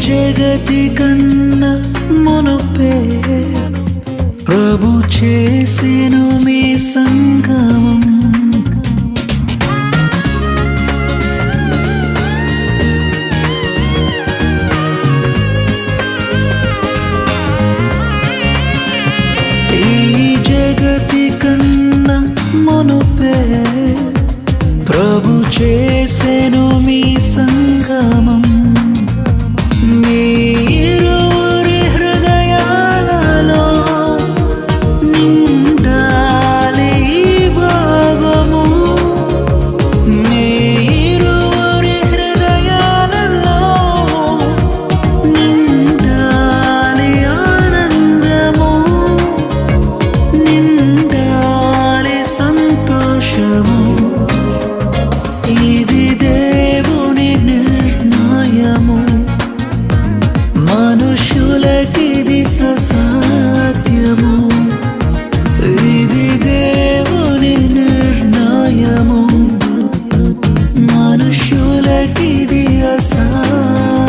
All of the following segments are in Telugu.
జగతి కన్నా మునుపే ప్రభు చేసెను మీ సంగమం. ఈ జగతి కన్నా మునుపే ప్రభు చేసెను మీ సంగమం. మీరురి హృదయాలలో నిండాలి భావము. మీరురి హృదయాలలో నిండాలి ఆనందము, నిండాలి సంతోషము. ఇది దేవుని నిర్ణయము, మనుషులకిది అసాధ్యము. ఇది దేవుని నిర్ణయము, మనుషులకిది అసాధ్యము.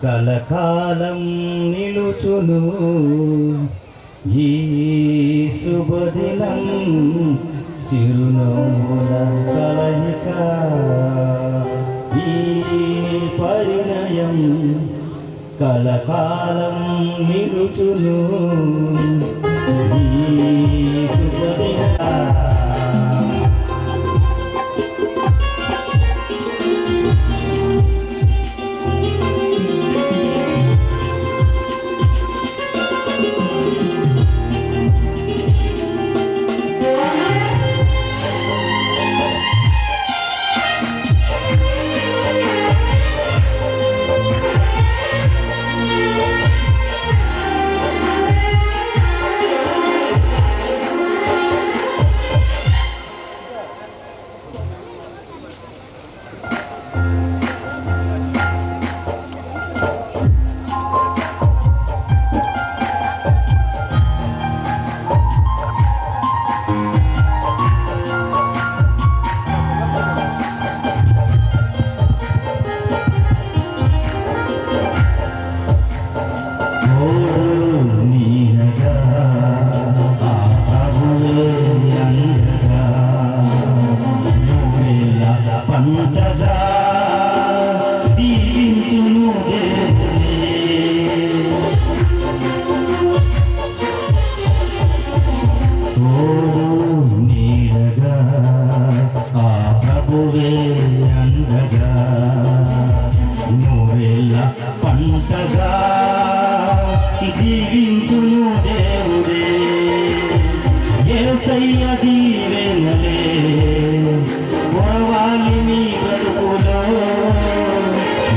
కలకాలం నిలుచును ఈ శుభదినం చిరునవ్వుల కలయిక ఈ పరిణయం కలకాలం నిలుచును ఈ శుభదినం. పంటగా దీవించును దేవుడే యేసయ్య దీవెనలే కొరవాలి మీ బ్రతుకులో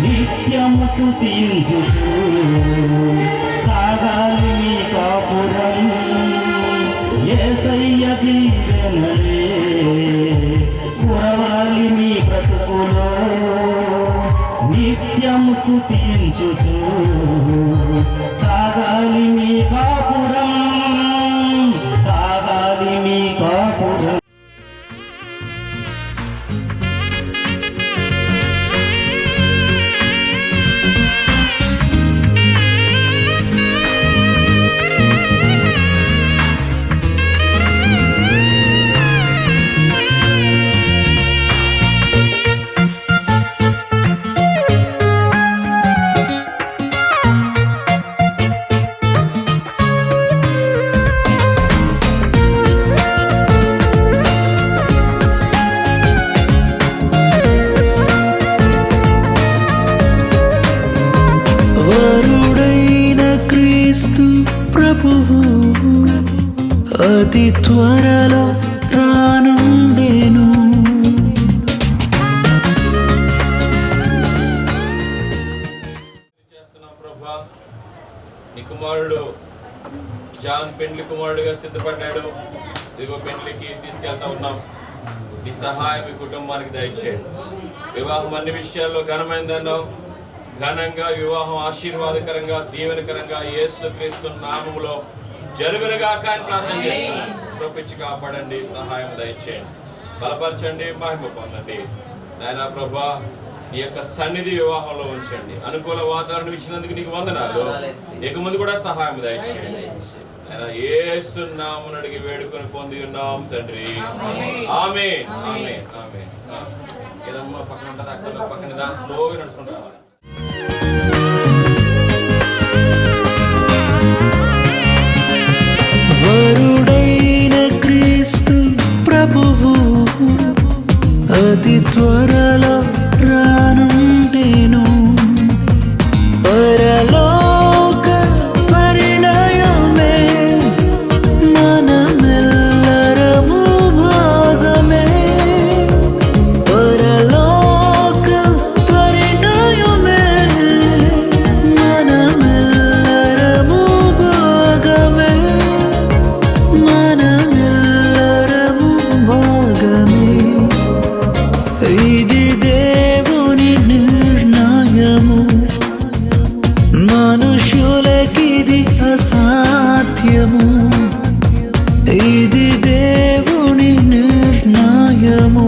నిత్యము స్తుతించుచు సాగాలి మీ కాపురం యేసయ్య దీవెనలే కొరవాలి మీ బ్రతుకులో నిత్యము స్తుతించుచు సాగాలి మీ కాపురం సాగాలి మీ కాపురం. ప్రభువు అతి త్వరలో రానుండెను. ప్రభా, నీ కుమారుడు జాన్ పెండ్లి కుమారుడుగా సిద్ధపడ్డాడు. ఇదిగో పెండ్లికి తీసుకెళ్తా ఉన్నాం. నీ సహాయం ఈ కుటుంబానికి దయచేయండి. వివాహం అన్ని విషయాల్లో ఘనమైందన్నావు. ఘనంగా వివాహం ఆశీర్వాదకరంగా దీవెనకరంగా యేసుక్రీస్తు నామములో జరుగునుగాక అని ప్రార్థన చేస్తున్నాను. కృపించి కాపాడండి, సహాయం దయచేయండి, బలపరచండి, మహిమ పొందండి. నాయనా ప్రభా, నీ యొక్క సన్నిధి వివాహంలో ఉంచండి. అనుకూల వాతావరణం ఇచ్చినందుకు నీకు వందనాలు. ఇక ముందు కూడా సహాయం దయచేయండి. యేసు నామమున అడిగి వేడుకొని పొంది ఉన్నాం తండ్రి. ఆమేన్ ఆమేన్ ఆమేన్. ఏదమ్మా పక్కన ఉంటుంది, అక్కడ పక్కన దాని స్లోగా నడుచుకుంటూ రావాలి. వరుడైన క్రీస్తు ప్రభువు అతి త్వరలో రానుండెను. పరలోక పరిణయమే మనమెల్లరము భాగమే. పరలోక పరిణయమే మనమెల్లరము భాగమే. మనమెల్లరము భాగమే. ఇది దేవుని నిర్ణయము, మనుషులకిది అసాధ్యము. ఇది దేవుని నిర్ణయము.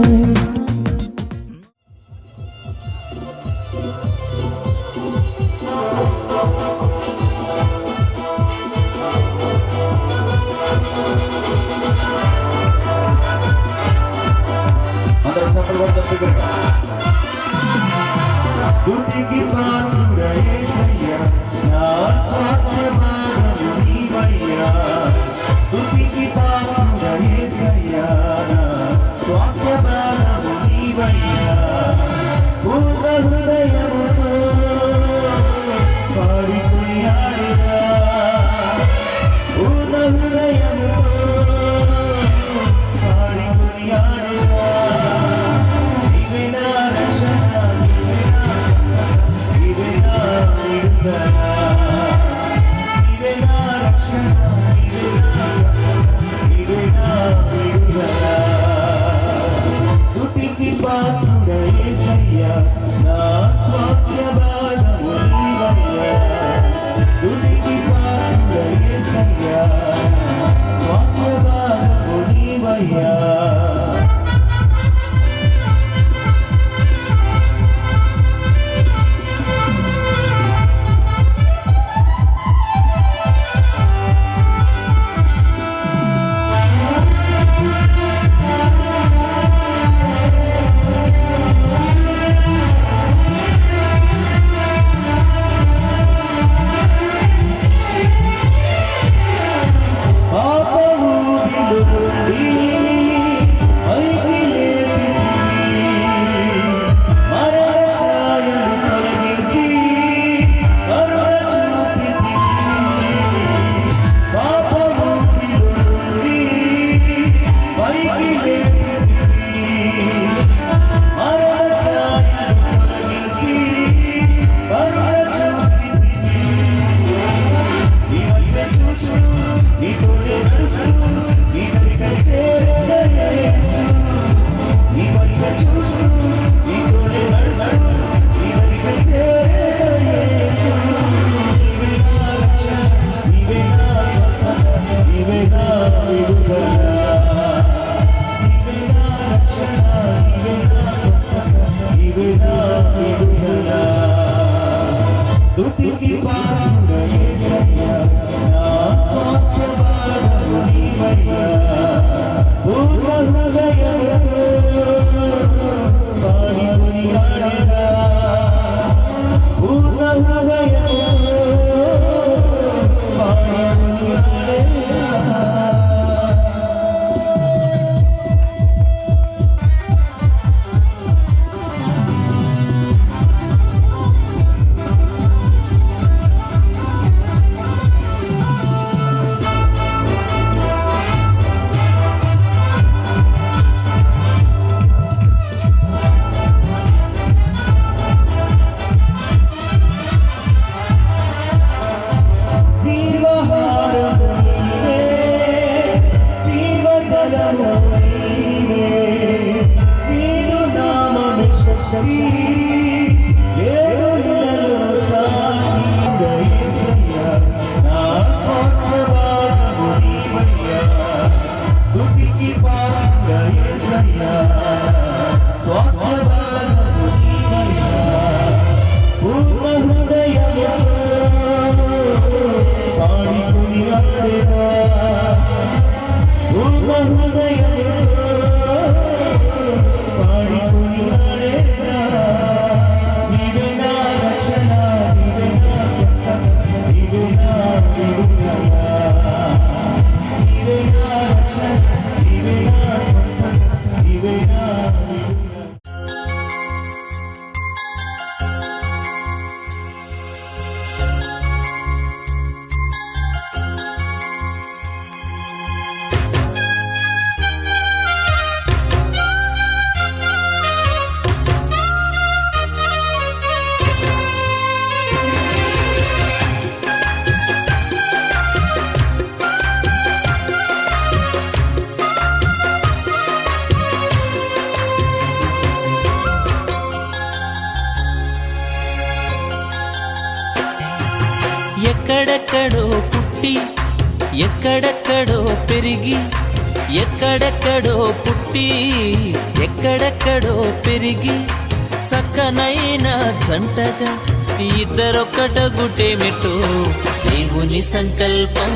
స్తుతికి పాత్రుడ యేసయ్యా నా స్వాస్థ్య భాగము నీవయ్యా స్తుతికి పాత్రుడ యేసయ్యా నా స్వాస్థ్య భాగము నీవయ్యా పూర్ణ హృదయముతో పాడి కొనియాడెదా పూర్ణ హృదయముతో పాడి కొనియాడెదా నీవే నా రక్షణ నీవే నా విడుదల నీవే నా రక్షణ నీవే నా విడుదల స్తుతికి పాత్రుడ యేసయ్యా నా స్వాస్థ్య భాగము నీవయ్యా స్తుతికి పాత్రుడ యేసయ్యా స్వాస్థ్య భాగము నీవయ్యా స్తుతికి పాత్రుడ యేసయ్యా నా స్వాస్థ్య భాగము నీవయ్యా పూర్ణ హృదయముతో పాడి కొనియాడెదా పూర్ణ హృదయముతో పాడి కొనియాడెదా జీవహారము నీవే జీవజలము నీవే నీదు నామమే శక్తి లేదు ఇలలో సాటియుడ యేసయ్యా నా స్వాస్థ్య భాగము నీవయ్యా స్తుతికి పాత్రుడ యేసయ్యా స్వాస్థ్య భాగము నీవయ్యా పూర్ణ హృదయముతో పాడి కొనియాడెదా పూర్ణ హృదయముతో పాడి కొనియాడెదా నీవే నా రక్షణ నీవే నా స్వస్థత నీవే నా విడుదల నీవే నా రక్షణ నీవే నా స్వస్థత నీవే నా విడుదల ఎక్కడెక్కడో పుట్టి ఎక్కడెక్కడో పెరిగి ఎక్కడెక్కడో పుట్టి ఎక్కడెక్కడో పెరిగి చక్కనైన జంటగా ఇద్దరొక్కటగుటేమిటో దేవుని సంకల్పం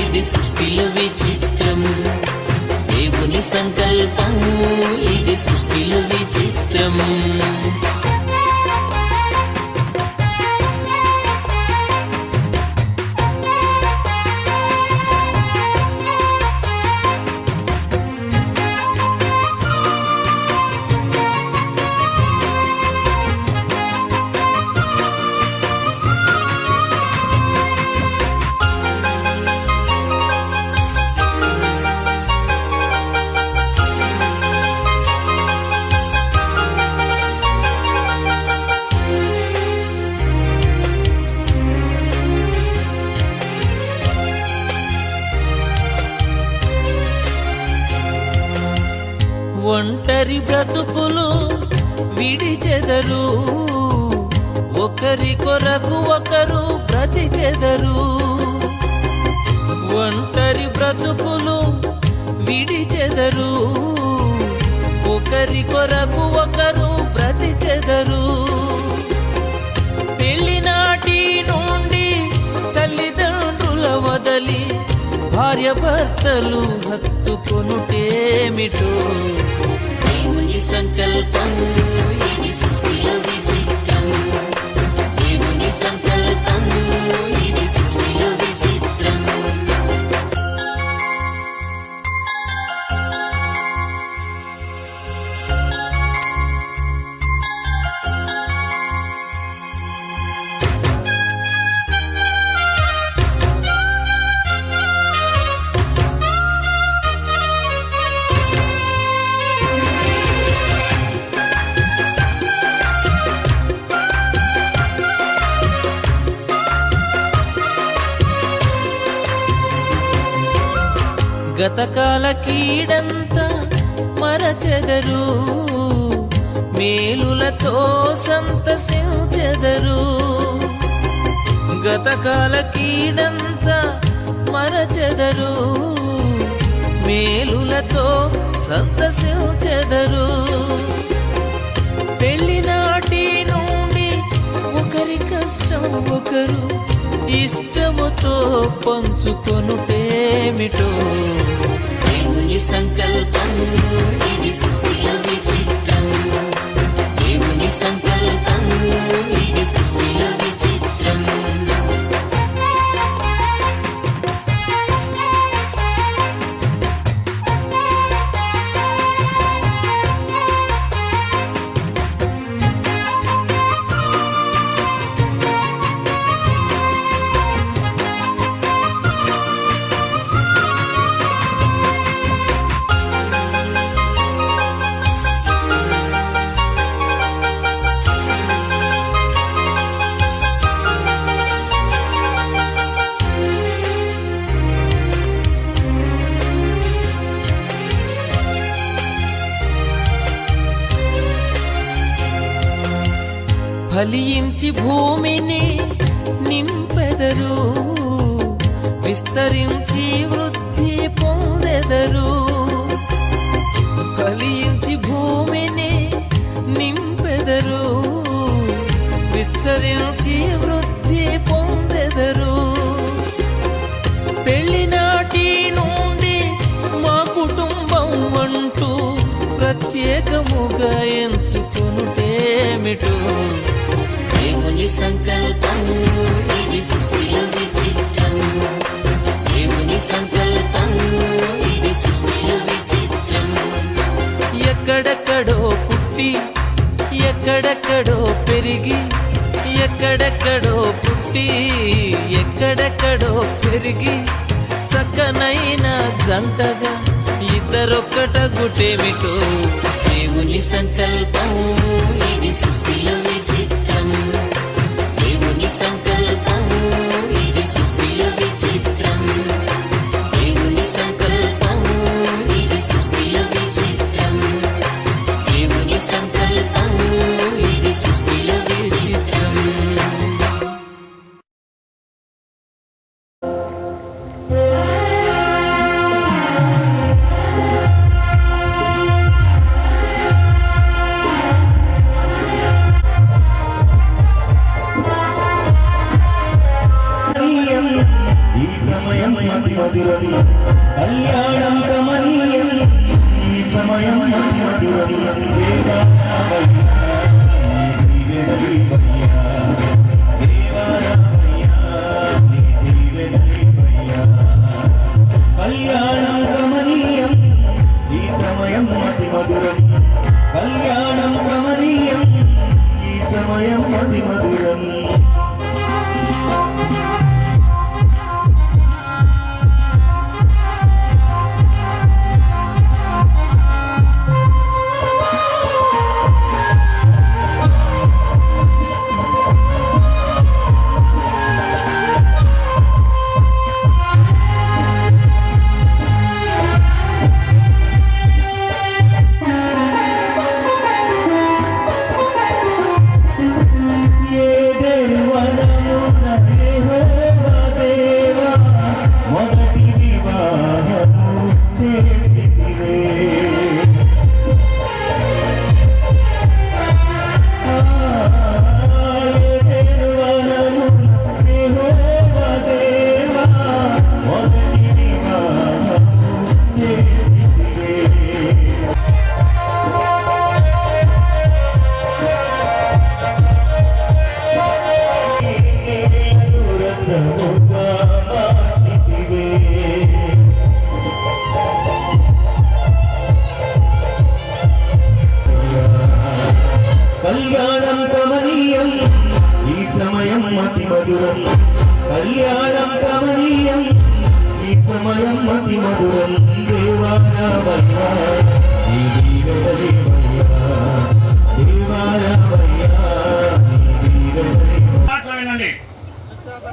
ఇది సృష్టిలో విచిత్రం దేవుని దేవుని సంకల్పం ఇది సృష్టిలో విచిత్రం. ఒంటరి బ్రతుకులు విడిచెదరు, ఒకరి కొరకు ఒకరు బ్రతికెదరు. ఒంటరి బ్రతుకులు విడిచెదరు, ఒకరి కొరకు ఒకరు బ్రతికెదరు. పెళ్లినాటి నుండి తల్లిదండ్రుల వదలి భార్య భర్తలు హత్తుకొనుటేమిటో దేవుని సంకల్పం ఇది సృష్టిలో విచిత్రం. దేవుని సంకల్పం ఇది సృష్టిలో విచిత్రం. గతకాల కీడంతా మరచెదరు, మేలులతో సంతసించెదరు. గతకాల కీడంతా మరచెదరు, మేలులతో సంతసించెదరు. పెళ్లినాటి నుండి ఒకరి కష్టం ఒకరు ఇష్టముతో పంచుకొనుటేమిటో దేవుని సంకల్పం ఇది సృష్టిలో విచిత్రం. దేవుని సంకల్పం ఇది సృష్టిలో విచిత్రం. ఫలించి భూమిని నింపెదరు, విస్తరించి వృద్ధి పొందెదరు. ఫలించి భూమిని నింపెదరు, విస్తరించి వృద్ధి పొందెదరు. పెళ్లినాటి నుండి మా కుటుంబం అంటూ ప్రత్యేకముగా ఎంచుకొనుటేమిటో దేవుని సంకల్పం ఇది సృష్టిలో విచిత్రం. దేవుని సంకల్పం ఇది సృష్టిలో విచిత్రం. ఎక్కడెక్కడో పుట్టి ఎక్కడెక్కడో పెరిగి, ఎక్కడెక్కడో పుట్టి ఎక్కడెక్కడో పెరిగి, చక్కనైన జంటగా ఇద్దరొక్కటగుటేమిటో దేవుని సంకల్పం ఇది సృష్టిలో విచిత్రం. దేవుని సంకల్పం ఇది సృష్టిలో విచిత్రం. దేవుని సంకల్పం ఇది సృష్టిలో విచిత్రం. దేవుని సంకల్పం ఇది సృష్టిలో విచిత్రం. ఈ సమయం మధురం కళ్యాణం కమనీయం.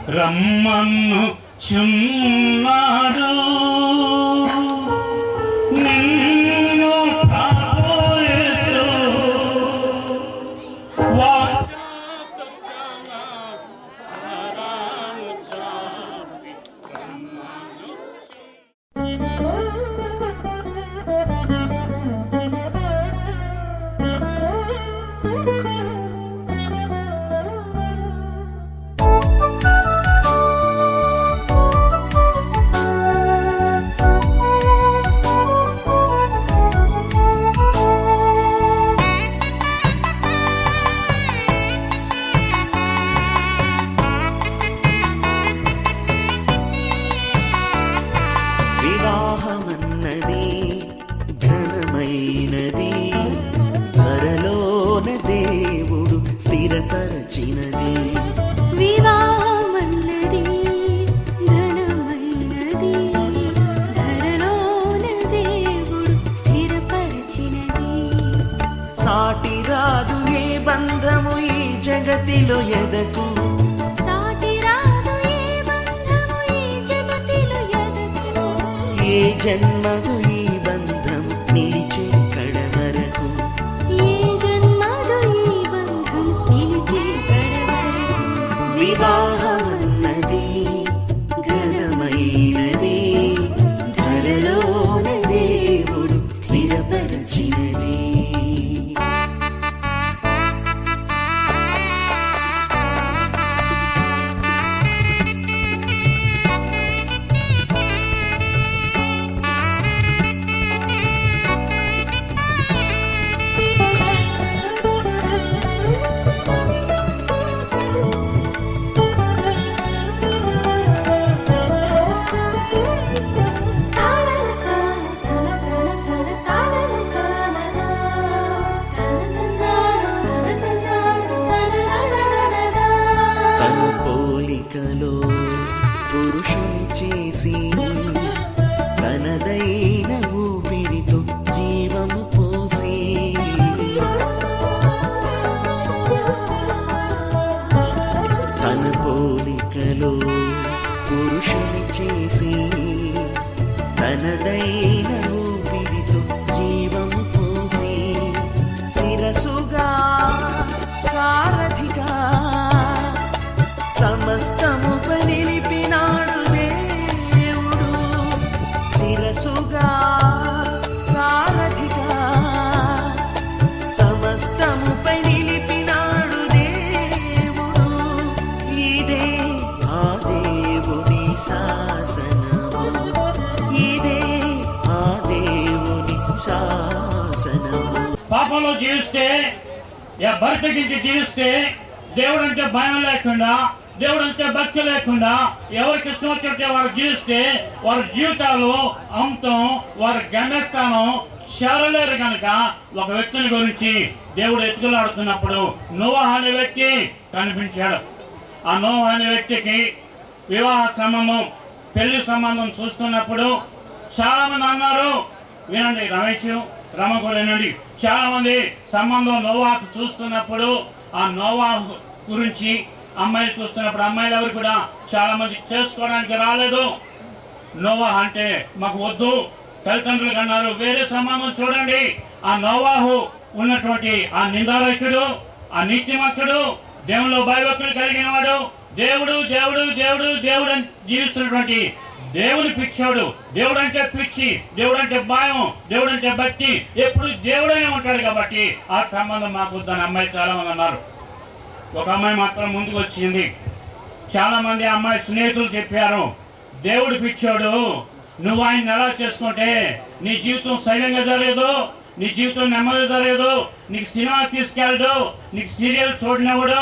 రమ్మన్ను చున్నాడు నిన్ను కాబోయేసు వివాహమన్నది ఘనమైనది, ధరలోన దేవుడు స్థిరపరచినది. వివాహమన్నది ఘనమైనది, ధరలోన దేవుడు స్థిరపరచినది. సాటి రాదు ఏ బంధము ఈ జగతిలో ఎదకు, సాటి రాదు ఏ బంధము ఈ జగతిలో ఎదకు. ఏ జన్మకు ఈ బంధం నిలిచే కడవరకు. ఏ జన్మదు ఈ బంధం నిలిచే కడవరకు. వివాహమన్నది ఘనమైనది, ధరలోన దేవుడు స్థిరపరచినది. తన పోలికలో పురుషుని చేసి తనదైన ఊపిరితో జీవము పోసి, తన పోలికలో పురుషుని చేసి తనదైన ఊపిరితో జీవము పోసి, శిరసుగా సారథిగా సమస్తముపై నిలిపినాడు దేవుడు. శిరసుగా సారథిగా సమస్తముపై నిలిపినాడు దేవుడు. ఇదే ఆ దేవుని శాసనము, ఇదే ఆ దేవుని శాసనము. పాపంలో జీవిస్తే భర్తకించి జీవిస్తే దేవుడు అంటే భయం లేకుండా, దేవుడు అంటే భక్తి లేకుండా ఎవరికి ఇష్టం వచ్చినట్టే వారు జీవిస్తే వారి జీవితాలు అంతం, వారి గమ్యస్థానం చేరలేరు. కనుక ఒక వ్యక్తిని గురించి దేవుడు ఎత్తుకులాడుతున్నప్పుడు నోవహు అనే వ్యక్తి కనిపించాడు. ఆ నోవహు అనే వ్యక్తికి వివాహ సంబంధం, పెళ్లి సంబంధం చూస్తున్నప్పుడు చాలా మంది అన్నారు, వినండి రమేష్ రమ కూడా వినండి, చాలా మంది సంబంధం నోవాహు చూస్తున్నప్పుడు ఆ నోవాహు గురించి అమ్మాయిలు చూస్తున్నప్పుడు అమ్మాయిలు ఎవరు కూడా చాలా మంది చేసుకోవడానికి రాలేదు. నోవాహు అంటే మాకు వద్దు, తల్లిదండ్రులు అన్నారు వేరే సంబంధం చూడండి. ఆ నోవాహు ఉన్నటువంటి ఆ నిందారహితుడు, ఆ నీతిమంతుడు, దేవునిలో భయభక్తులు కలిగిన వాడు, దేవుడు దేవుడు దేవుడు దేవుడు అని జీవిస్తున్నటువంటి దేవుని పిచ్చాడు. దేవుడు అంటే పిచ్చి, దేవుడు అంటే భయం, దేవుడు అంటే భక్తి, ఎప్పుడు దేవుడనే ఉంటాడు. కాబట్టి ఆ సంబంధం మాకు వద్దని అమ్మాయి చాలా మంది అన్నారు. ఒక అమ్మాయి మాత్రం ముందుకు వచ్చింది. చాలా మంది అమ్మాయి స్నేహితులు చెప్పారు, దేవుడు పిచ్చాడు, నువ్వు ఆయన ఎలా చేసుకుంటే నీ జీవితం సైలంగా జరగదు, నీ జీవితం నెమ్మది జరగదు, నీకు సినిమా తీసుకెళ్ళడు, నీకు సీరియల్ చూడనివ్వడు,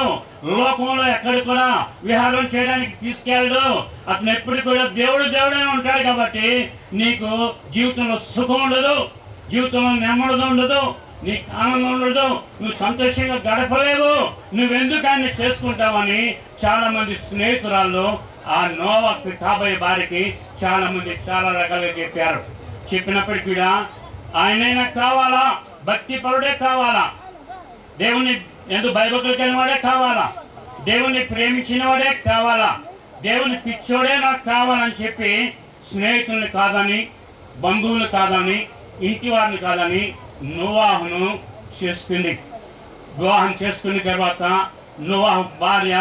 లోకంలో ఎక్కడికి కూడా విహారం చేయడానికి తీసుకెళ్ళడు, అతను ఎప్పుడు కూడా దేవుడు దేవుడనే ఉంటాడు. కాబట్టి నీకు జీవితంలో సుఖం ఉండదు, జీవితంలో నెమ్మది ఉండదు, నీకు ఆనందం ఉండదు, నువ్వు సంతోషంగా గడపలేవు, నువ్వెందుకు ఆయన్ని చేసుకుంటావని చాలా మంది స్నేహితురాళ్ళు ఆ నోవాహు కాబోయే భార్యకి చాలా మంది చాలా రకాలుగా చెప్పారు. చెప్పినప్పటికీ కూడా ఆయనైనా కావాలా, భక్తి పరుడే కావాలా, దేవుని ఎందుకు భయభక్తులు కలిగిన వాడే కావాలా, దేవుణ్ణి ప్రేమించిన వాడే కావాలా, దేవుని పిచ్చోడే నాకు కావాలని చెప్పి స్నేహితుల్ని కాదని, బంధువులు కాదని, ఇంటి వారిని కాదని నోవాహును చేసుకుంది. వివాహం చేసుకున్న తర్వాత నోవాహు భార్య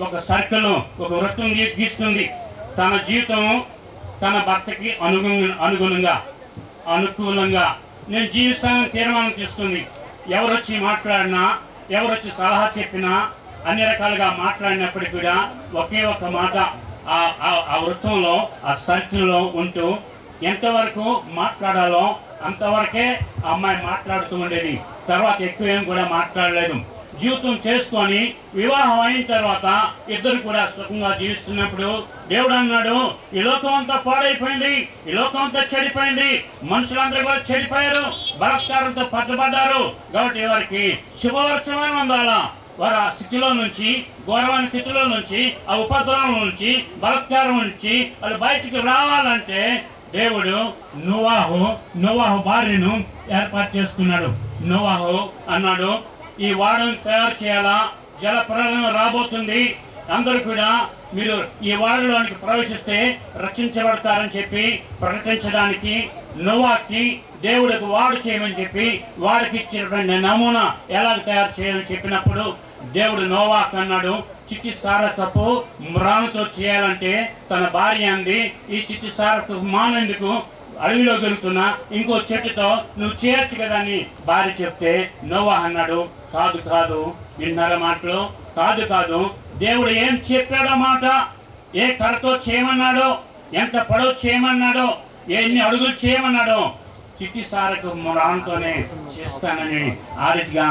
ఒక సర్కిల్, ఒక వృత్తం గీస్తుంది. తన జీవితం తన భర్తకి అనుకూలంగా నేను జీవిస్తానని తీర్మానం తీసుకుంది. ఎవరొచ్చి మాట్లాడినా, ఎవరొచ్చి సలహా చెప్పినా, అన్ని రకాలుగా మాట్లాడినప్పటికీ కూడా ఒకే ఒక మాట ఆ వృత్తంలో, ఆ సర్కిల్లో ఉంటూ ఎంతవరకు మాట్లాడాలో అంతవరకే అమ్మాయి మాట్లాడుతూ ఉండేది. తర్వాత ఎక్కువ ఏం కూడా మాట్లాడలేదు. జీవితం చేసుకొని వివాహం అయిన తర్వాత ఇద్దరు కూడా సుఖంగా జీవిస్తున్నప్పుడు దేవుడు అన్నాడు, ఈ లోకం అంతా పాడైపోయింది, ఈ లోకం అంతా చెడిపోయింది, మనుషులందరూ కూడా చెడిపోయారు, బలాత్కారంతో పట్టుబడ్డారు. కాబట్టి వారికి శుభవర్చమానం అందాలా. వారు ఆ స్థితిలో నుంచి, ఘోరమైన స్థితిలో నుంచి, ఆ ఉపద్రవం నుంచి, బలాత్కారం నుంచి వాళ్ళు బయటికి రావాలంటే దేవుడు నోవాహు భార్యను ఏర్పాటు చేసుకున్నాడు. నోవాహు అన్నాడు, ఈ వాడను తయారు చేయాలా, జల ప్రళయం రాబోతుంది, అందరూ కూడా మీరు ఈ వాడలోనికి ప్రవేశిస్తే రక్షించబడతారని చెప్పి ప్రకటించడానికి నోవాకి దేవుడికి వాడు చేయమని చెప్పి వాడికి ఇచ్చినటువంటి నమూనా ఎలా తయారు చేయాలని చెప్పినప్పుడు దేవుడు నోవాకు అన్నాడు, చిత్తిసారకపు మ్రానుతో చేయాలంటే తన భార్య అంది, ఈ చిత్తిసారకు మానేందుకు అడవిలో దొరుకుతున్నా ఇంకో చెట్టుతో నువ్వు చేయొచ్చు కదా అని భార్య చెప్తే నోవాహు అన్నాడు, కాదు విన్నారా మాటలు, కాదు దేవుడు ఏం చెప్పాడో మాట, ఏ కర్రతో చేయమన్నాడో, ఎంత పొడవు చేయమన్నాడో, ఎన్ని అడుగులు చేయమన్నాడో చిట్టిసారకు మ్రానుతోనే చేస్తానని ఆ రీతిగా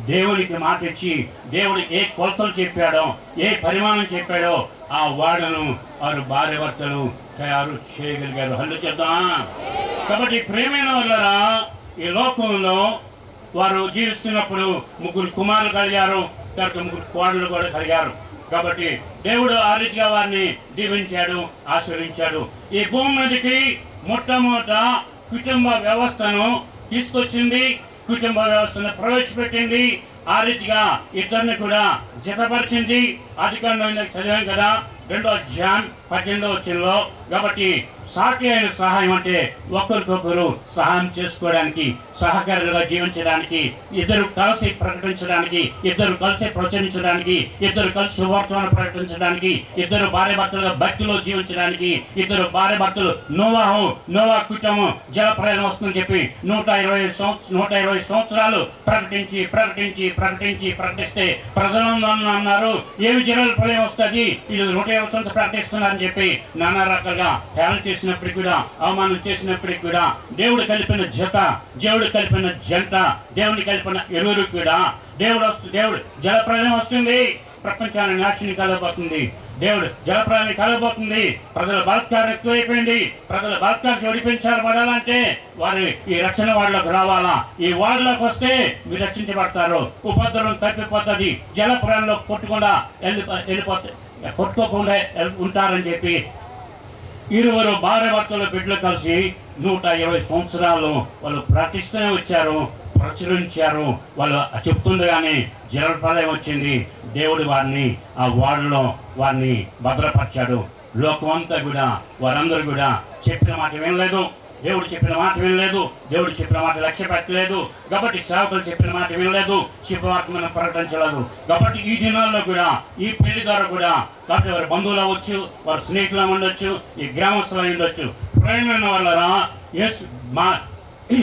దేవునికి మాట ఇచ్చి దేవుడు ఏ కొలతలు చెప్పాడో, ఏ పరిమాణం చెప్పాడో ఆ వాడను వారు భార్య భర్తలు తయారు చేయగలిగారు. హల్లు చేద్దాం. కాబట్టి ప్రేమైన వాళ్ళరా, ఈ లోకంలో వారు జీవిస్తున్నప్పుడు 3 కుమారులు కలిగారు, తర్వాత 3 కోడలు కూడా కలిగారు. కాబట్టి దేవుడు ఆ రీతిగా వారిని దీవించాడు, ఆశీర్వించాడు. ఈ భూమి మీదకి మొట్టమొదట కుటుంబ వ్యవస్థను తీసుకొచ్చింది, కుటుంబ వ్యవస్థను ప్రవేశపెట్టింది. ఆ రీతిగా ఇద్దరిని కూడా జతపరిచింది. ఆదికాండంలో చదివాం కదా, 2వ అధ్యాయం 18వ వచనంలో. కాబట్టి సాటి అయిన సహాయం అంటే ఒకరికొకరు సహాయం చేసుకోవడానికి, సహకారులుగా జీవించడానికి, ఇద్దరు కలిసి ప్రకటించడానికి, ఇద్దరు కలిసి ప్రచురించడానికి, ఇద్దరు కలిసి సువార్తను ప్రకటించడానికి, ఇద్దరు భార్య భర్తలుగా భక్తిలో జీవించడానికి, ఇద్దరు భార్య భర్తలు నోవా కుటుంబం జలప్రయాణం వస్తుందని చెప్పి 120 సంవత్సరాలు ప్రకటిస్తే ప్రజలందరూ అన్నారు, ఏమి జల ప్రళయం వస్తుంది, వీళ్ళు 120 సంవత్సరాలు ప్రకటిస్తున్నారని చెప్పి నానా రకాలుగా హేళన చేసినప్పటికీ కూడా, అవమానం చేసినప్పటికీ కూడా దేవుడు కలిపిన జంట, దేవుడిని కలిపిన ఎరువురు కూడా దేవుడు జలప్రళయం వస్తుంది, ప్రపంచాన్ని నాశనం కలగబోతుంది, దేవుడు జలప్రళయాన్ని కలగబోతుంది. ప్రజల బలాత్కారం ఎక్కువైపోయింది. ప్రజల బలాత్కారం విడిపించబడాలంటే వారు ఈ రక్షణ వాడిలోకి రావాలా. ఈ వాడిలోకి వస్తే మీరు రక్షించబడతారు, ఉపద్రవం తప్పిపోతుంది, జలప్రళయంలో కొట్టుకోకుండా ఉంటారని చెప్పి ఇరువురు భార్య భర్తల బిడ్డలు కలిసి 120 సంవత్సరాలు వాళ్ళు ప్రకటిస్తూనే వచ్చారు, ప్రచురించారు. వాళ్ళు చెప్తుండగానే జలప్రళయం వచ్చింది. దేవుడు వారిని ఆ వాడలో వారిని భద్రపరిచాడు. లోకం అంతా కూడా వారందరూ కూడా చెప్పిన మాట వినలేదు, దేవుడు చెప్పిన మాట వినలేదు, దేవుడు చెప్పిన మాట లక్ష్య పెట్టలేదు. కాబట్టి సేవకులు చెప్పిన మాట వినలేదు, శుభవార్త మనం ప్రకటించలేదు. కాబట్టి ఈ దినాల్లో కూడా ఈ పెళ్లి ద్వారా కూడా కాబట్టి వారి బంధువులు అవ్వచ్చు, వారి స్నేహితులు ఉండొచ్చు, ఈ గ్రామస్తులు ఉండొచ్చు. ప్రేమైన వాళ్ళరా,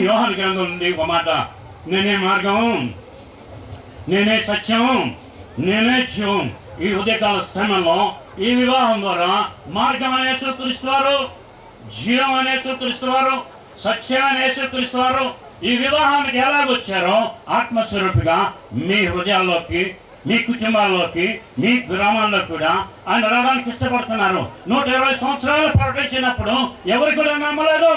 యోహాను గ్రంథం ఉంది ఒక మాట, నేనే మార్గం, నేనే సత్యం, నేనే జీవం. ఈ ఉదయకాల సమయంలో ఈ వివాహం ద్వారా మార్గం అనే యేసుక్రీస్తువారు, జీవం అనే యేసుక్రీస్తువారు, సత్యం అనే యేసుక్రీస్తువారు ఈ వివాహానికి ఎలాగొచ్చారో ఆత్మస్వరూపిగా మీ హృదయాల్లోకి, మీ కుటుంబాల్లోకి, మీ గ్రామాల్లో కూడా ఆయన రావడానికి ఇష్టపడుతున్నారు. 120 సంవత్సరాలు ప్రకటించినప్పుడు ఎవరు కూడా నమ్మలేదు.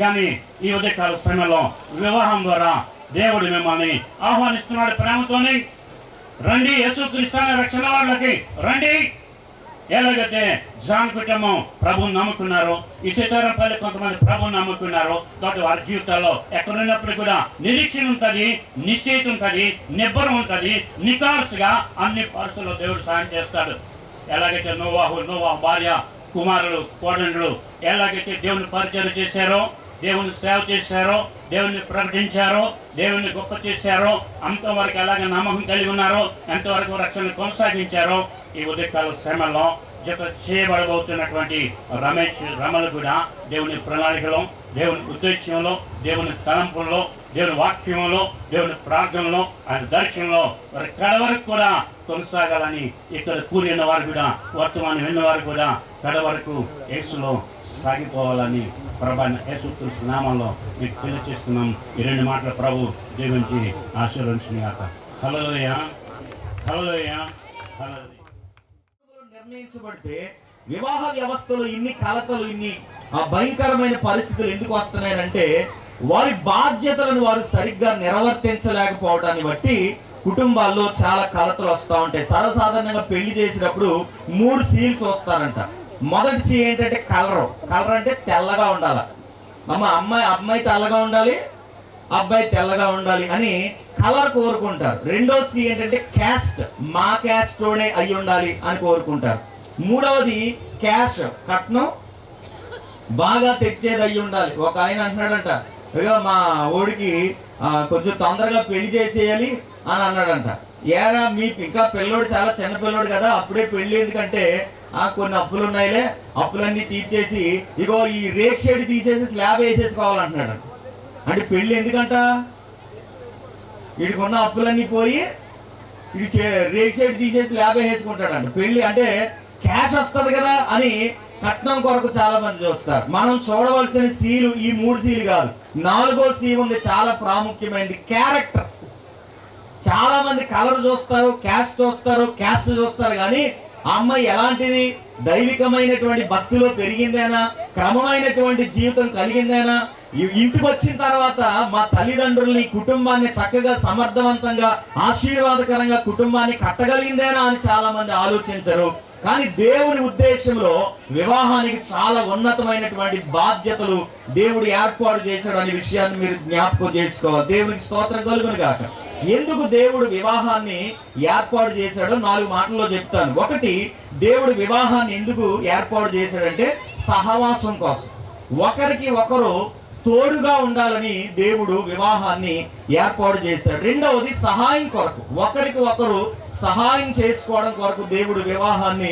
కానీ ఈ ఉదయకాల సమయంలో వివాహం ద్వారా దేవుడు మిమ్మల్ని ఆహ్వానిస్తున్నాడు ప్రేమతోని. రండి, యేసుక్రీస్తు అనే రక్షణ వాళ్ళకి రండి. ఎలాగైతే జాన్ కుటుంబం ప్రభువుని నమ్ముకున్నారు, ఈ సీతారాంపల్లి కొంతమంది ప్రభువుని నమ్ముకున్నారు. కాబట్టి వారి జీవితాల్లో ఎక్కడున్నప్పుడు కూడా నిరీక్షణ ఉంటుంది, నిశ్చయిత ఉంటుంది, నిబ్బరం ఉంటుంది, నికార్సుగా అన్ని పరిస్థితుల్లో దేవుడు సాయం చేస్తాడు. ఎలాగైతే నోవాహు భార్య, కుమారులు, కోడండ్రులు ఎలాగైతే దేవుని పరిచయం చేశారో, దేవుని సేవ చేశారో, దేవుని ప్రకటించారో, దేవుని గొప్ప చేశారో, అంతవరకు ఎలాగ నమ్మకం కలిగి ఉన్నారో, ఎంతవరకు రక్షణ కొనసాగించారో, ఈ ఉదయకాల శ్రమలో జత చేయబడబోతున్నటువంటి రమలు కూడా దేవుని ప్రణాళికలో, దేవుని ఉద్దేశంలో, దేవుని తలంపుల్లో, దేవుని వాక్యంలో, దేవుని ప్రార్థనలో, ఆయన దర్శనంలో వారి కడవరకు కూడా కొనసాగాలని ఇక్కడ కూలిన వారు కూడా, వర్తమానం విన్నవారు కూడా కడవరకు యేసులో సాగిపోవాలని ప్రభు యేసుక్రీస్తు నామంలో మీకు తెలియజేస్తున్నాం. ఈ 2 మాటల ప్రభు దీవించి ఆశీర్వదించుగాక. హల్లెలూయా, హల్లెలూయా, హల్లెలూయా. నిర్ణయించబడితే వివాహ వ్యవస్థలో ఇన్ని కలతలు, ఇన్ని భయంకరమైన పరిస్థితులు ఎందుకు వస్తున్నాయంటే వారి బాధ్యతలను వారు సరిగ్గా నిర్వర్తించలేకపోవడాన్ని బట్టి కుటుంబాల్లో చాలా కలతలు వస్తూ ఉంటాయి. సర్వసాధారణంగా పెళ్లి చేసినప్పుడు 3 సీలు చూస్తారంట. మొదటి సీ ఏంటంటే కలర్ అంటే తెల్లగా ఉండాలి. అమ్మాయి తెల్లగా ఉండాలి, అబ్బాయి తెల్లగా ఉండాలి అని కలర్ కోరుకుంటారు. రెండో సి ఏంటంటే క్యాస్ట్, మా క్యాస్ట్ తోడే అయి ఉండాలి అని కోరుకుంటారు. మూడవది క్యాష్, కట్నం బాగా తెచ్చేది అయి ఉండాలి. ఒక ఆయన అంటున్నాడంట, ఇక మా ఓడికి కొంచెం తొందరగా పెళ్లి చేసేయాలి అని అన్నాడంట. ఏరా మీ ఇంకా పిల్లోడు చాలా చిన్న పిల్లోడు కదా, అప్పుడే పెళ్లి ఎందుకంటే కొన్ని అప్పులు ఉన్నాయిలే, అప్పులన్నీ తీర్చేసి ఇగో ఈ రేక్ షెడ్ తీసేసి స్లాబ్ వేసేసుకోవాలంటున్నాడు. అంటే పెళ్లి ఎందుకంట, వీడికి ఉన్న అప్పులన్నీ పోయి వీడి రేక్ షెడ్ తీసేసి స్లాబ్ వేసేసుకుంటాడంట. పెళ్లి అంటే క్యాష్ వస్తుంది కదా అని కట్నం కొరకు చాలా మంది చూస్తారు. మనం చూడవలసిన సీలు ఈ 3 సీలు కాదు, 4వ సీ ఉంది, చాలా ప్రాముఖ్యమైనది, క్యారెక్టర్. చాలా మంది కలర్ చూస్తారు, క్యాస్ట్ చూస్తారు కానీ ఆ అమ్మాయి ఎలాంటిది, దైవికమైనటువంటి భక్తిలో పెరిగిందేనా, క్రమమైనటువంటి జీవితం కలిగిందేనా, ఇంటికి వచ్చిన తర్వాత మా తల్లిదండ్రుల్ని, కుటుంబాన్ని చక్కగా సమర్థవంతంగా ఆశీర్వాదకరంగా కుటుంబాన్ని కట్టగలిగిందేనా అని చాలా మంది ఆలోచించరు. కానీ దేవుని ఉద్దేశంలో వివాహానికి చాలా ఉన్నతమైనటువంటి బాధ్యతలు దేవుడు ఏర్పాటు చేశాడు అనే విషయాన్ని మీరు జ్ఞాపకం చేసుకోవాలి. దేవునికి స్తోత్రం కలుగును గాక. ఎందుకు దేవుడు వివాహాన్ని ఏర్పాటు చేశాడో 4 మాటల్లో చెప్తాను. ఒకటి, దేవుడు వివాహాన్ని ఎందుకు ఏర్పాటు చేశాడంటే సహవాసం కోసం, ఒకరికి ఒకరు తోడుగా ఉండాలని దేవుడు వివాహాన్ని ఏర్పాటు చేశాడు. రెండవది సహాయం కొరకు, ఒకరికి ఒకరు సహాయం చేసుకోవడం కొరకు దేవుడు వివాహాన్ని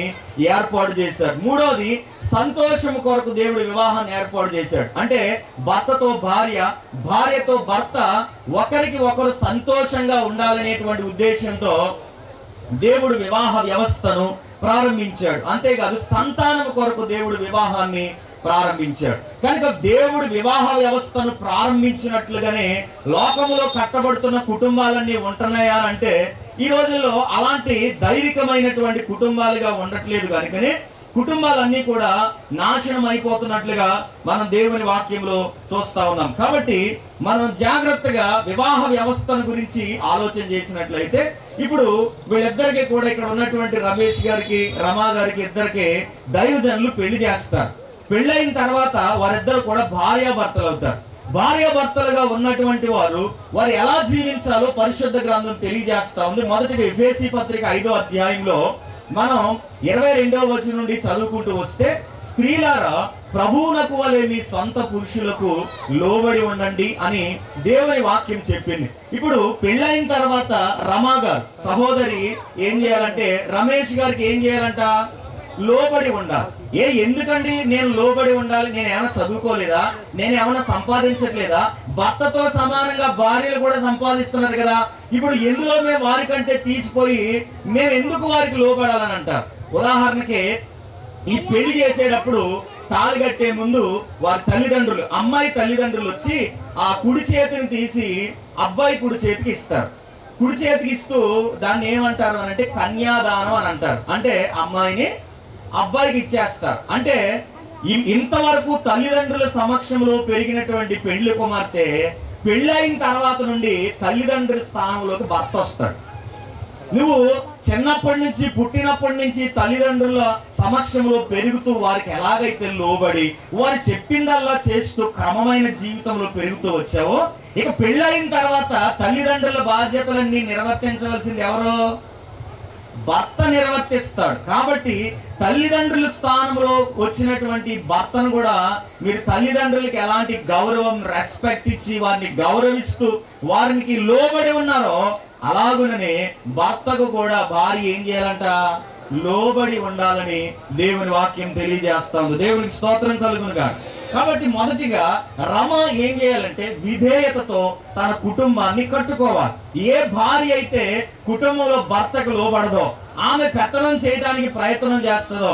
ఏర్పాటు చేశాడు. మూడవది సంతోషం కొరకు దేవుడు వివాహాన్ని ఏర్పాటు చేశాడు. అంటే భర్తతో భార్య, భార్యతో భర్త ఒకరికి ఒకరు సంతోషంగా ఉండాలనేటువంటి ఉద్దేశంతో దేవుడు వివాహ వ్యవస్థను ప్రారంభించాడు. అంతేకాదు సంతానం కొరకు దేవుడు వివాహాన్ని ప్రారంభించాడు. కనుక దేవుడు వివాహ వ్యవస్థను ప్రారంభించినట్లుగానే లోకములో కట్టబడుతున్న కుటుంబాలన్నీ ఉంటున్నాయా అంటే ఈ రోజుల్లో అలాంటి దైవికమైనటువంటి కుటుంబాలుగా ఉండట్లేదు. కనుకనే కుటుంబాలన్నీ కూడా నాశనం అయిపోతున్నట్లుగా మనం దేవుని వాక్యంలో చూస్తా ఉన్నాం. కాబట్టి మనం జాగ్రత్తగా వివాహ వ్యవస్థను గురించి ఆలోచన చేసినట్లయితే ఇప్పుడు వీళ్ళిద్దరికి కూడా ఇక్కడ ఉన్నటువంటి రమేష్ గారికి, రమా గారికి ఇద్దరికి దైవజనులు పెళ్లి చేస్తారు. పెళ్ళైన తర్వాత వారిద్దరు కూడా భార్యాభర్తలు అవుతారు. భార్యాభర్తలుగా ఉన్నటువంటి వారు ఎలా జీవించాలో పరిశుద్ధ గ్రంథం తెలియజేస్తా ఉంది. మొదటిగా ఎఫెసీ పత్రిక 5వ అధ్యాయంలో మనం 22వ వచనం నుండి చదువుకుంటూ వస్తే, స్త్రీలారా ప్రభువునకు వలె మీ సొంత పురుషులకు లోబడి ఉండండి అని దేవుని వాక్యం చెప్పింది. ఇప్పుడు పెళ్ళైన తర్వాత రమా గారు సహోదరి ఏం చేయాలంటే రమేష్ గారికి ఏం చేయాలంట, లోబడి ఉండాలి. ఎందుకండి నేను లోబడి ఉండాలి? నేను ఏమైనా చదువుకోలేదా? నేను ఏమైనా సంపాదించట్లేదా? భర్తతో సమానంగా భార్యలు కూడా సంపాదిస్తున్నారు కదా, ఇప్పుడు ఎందులో మేము వారికంటే తీసిపోయి మేము ఎందుకు వారికి లోబడాలని అంటారు. ఉదాహరణకి ఈ పెళ్లి చేసేటప్పుడు తాళి కట్టే ముందు వారి తల్లిదండ్రులు, అమ్మాయి తల్లిదండ్రులు వచ్చి ఆ కుడి చేతిని తీసి అబ్బాయి కుడి చేతికి ఇస్తారు. కుడి చేతికి ఇస్తూ దాన్ని ఏమంటారు అని అంటే కన్యాదానం అని అంటారు. అంటే అమ్మాయిని అబ్బాయికి ఇచ్చేస్తారు. అంటే ఇంతవరకు తల్లిదండ్రుల సమక్షంలో పెరిగినటువంటి పెళ్లి కుమార్తె పెళ్ళైన తర్వాత నుండి తల్లిదండ్రుల స్థానంలోకి భర్త వస్తాడు. నువ్వు చిన్నప్పటి నుంచి, పుట్టినప్పటి నుంచి తల్లిదండ్రుల సమక్షంలో పెరుగుతూ వారికి ఎలాగైతే లోబడి వారు చెప్పిందల్లా చేస్తూ క్రమమైన జీవితంలో పెరుగుతూ వచ్చావో, ఇక పెళ్ళైన తర్వాత తల్లిదండ్రుల బాధ్యతలన్నీ నిర్వర్తించవలసింది ఎవరో? భర్త నిర్వర్తిస్తాడు. కాబట్టి తల్లిదండ్రుల స్థానంలో వచ్చినటువంటి భర్తను కూడా మీరు తల్లిదండ్రులకి ఎలాంటి గౌరవం, రెస్పెక్ట్ ఇచ్చి వారిని గౌరవిస్తూ వారికి లోబడి ఉన్నారో, అలాగుననే భర్తకు కూడా భార్య ఏం చేయాలంట? లోబడి ఉండాలని దేవుని వాక్యం తెలియజేస్తుంది. దేవునికి స్తోత్రం కలుగునుగా. కాబట్టి మొదటిగా రమ ఏం చేయాలంటే విధేయతతో తన కుటుంబాన్ని కట్టుకోవాలి. ఏ భార్య అయితే కుటుంబంలో భర్తకు లోబడదో, ఆమె పెత్తనం చేయడానికి ప్రయత్నం చేస్తుందో,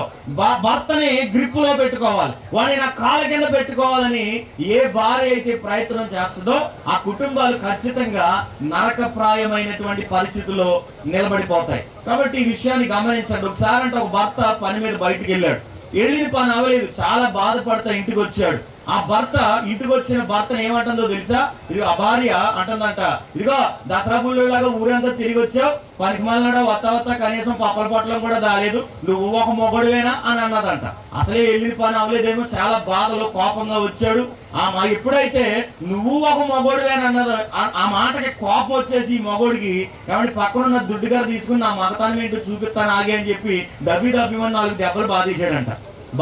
భర్తని గ్రిప్పులో పెట్టుకోవాలి, వాడిని నా కాళ్ళ కింద పెట్టుకోవాలని ఏ భార్య అయితే ప్రయత్నం చేస్తుందో ఆ కుటుంబాలు ఖచ్చితంగా నరకప్రాయమైనటువంటి పరిస్థితుల్లో నిలబడిపోతాయి. కాబట్టి ఈ విషయాన్ని గమనించండి. ఒకసారి అంటే ఒక భర్త పని మీద బయటికి వెళ్ళాడు, వెళ్ళిన పని అవ్వలేదు, చాలా బాధపడతా ఇంటికి వచ్చాడు. ఆ భర్త ఇంటికి వచ్చిన భర్తను ఏమంటుందో తెలుసా? ఇది ఆ భార్య అంటుందంట, ఇదిగో దసరా పుల్లులాగా ఊరంతా తిరిగి వచ్చావు, పనికి మళ్ళీ వత్త కనీసం పప్పల పొట్లం కూడా దాలేదు, నువ్వు ఒక మొగడువేనా అని అన్నదంట. అసలే వెళ్ళిన పని అవ్వలేదేమో, చాలా బాధలో కోపంగా వచ్చాడు. ఎప్పుడైతే నువ్వు ఒక మొగోడువేనా అన్నది, ఆ మాటకి కోపం వచ్చేసి ఈ మొగోడికి ఏమంటే పక్కనున్న దుడ్డుగారు తీసుకుని నా మగతానం ఏంటో చూపిస్తాను ఆగే అని చెప్పి దబ్బిమని 4 దెబ్బలు బాధేసాడంట.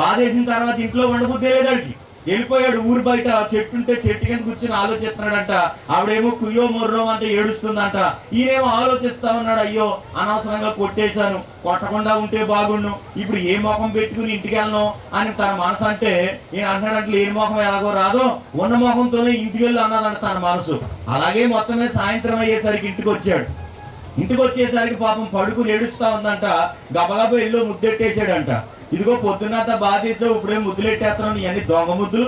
బాధేసిన తర్వాత ఇంట్లో ఉండబుద్ధి లేదాడికి, వెళ్ళిపోయాడు. ఊరు బయట చెట్టుంటే చెట్టు కింద కూర్చొని ఆలోచిస్తున్నాడంట. ఆవిడేమో కుయ్యో మొర్రో అంటే ఏడుస్తుందంట. ఈయనేమో ఆలోచిస్తా ఉన్నాడు, అయ్యో అనవసరంగా కొట్టేశాను, కొట్టకుండా ఉంటే బాగుండు, ఇప్పుడు ఏ మొఖం పెట్టుకుని ఇంటికి వెళ్ళను అని తన మనసు. అంటే ఈయన అంటున్నాడంటే ఏ మొఖం ఎలాగో రాదో ఉన్న మొఖంతోనే ఇంటికి వెళ్ళి అన్నదంట తన మనసు. అలాగే మొత్తమే సాయంత్రం అయ్యేసరికి ఇంటికి వచ్చాడు. ఇంటికి వచ్చేసరికి పాపం పడుకుని ఏడుస్తా ఉందంట. గబగబా ఇల్లు ముద్దెట్టేసాడంట. ఇదిగో పొద్దున్నంత బాధేసావు, ఇప్పుడే ముద్దులెట్టేస్తున్నావు, ఇవన్నీ దొంగ ముద్దులు,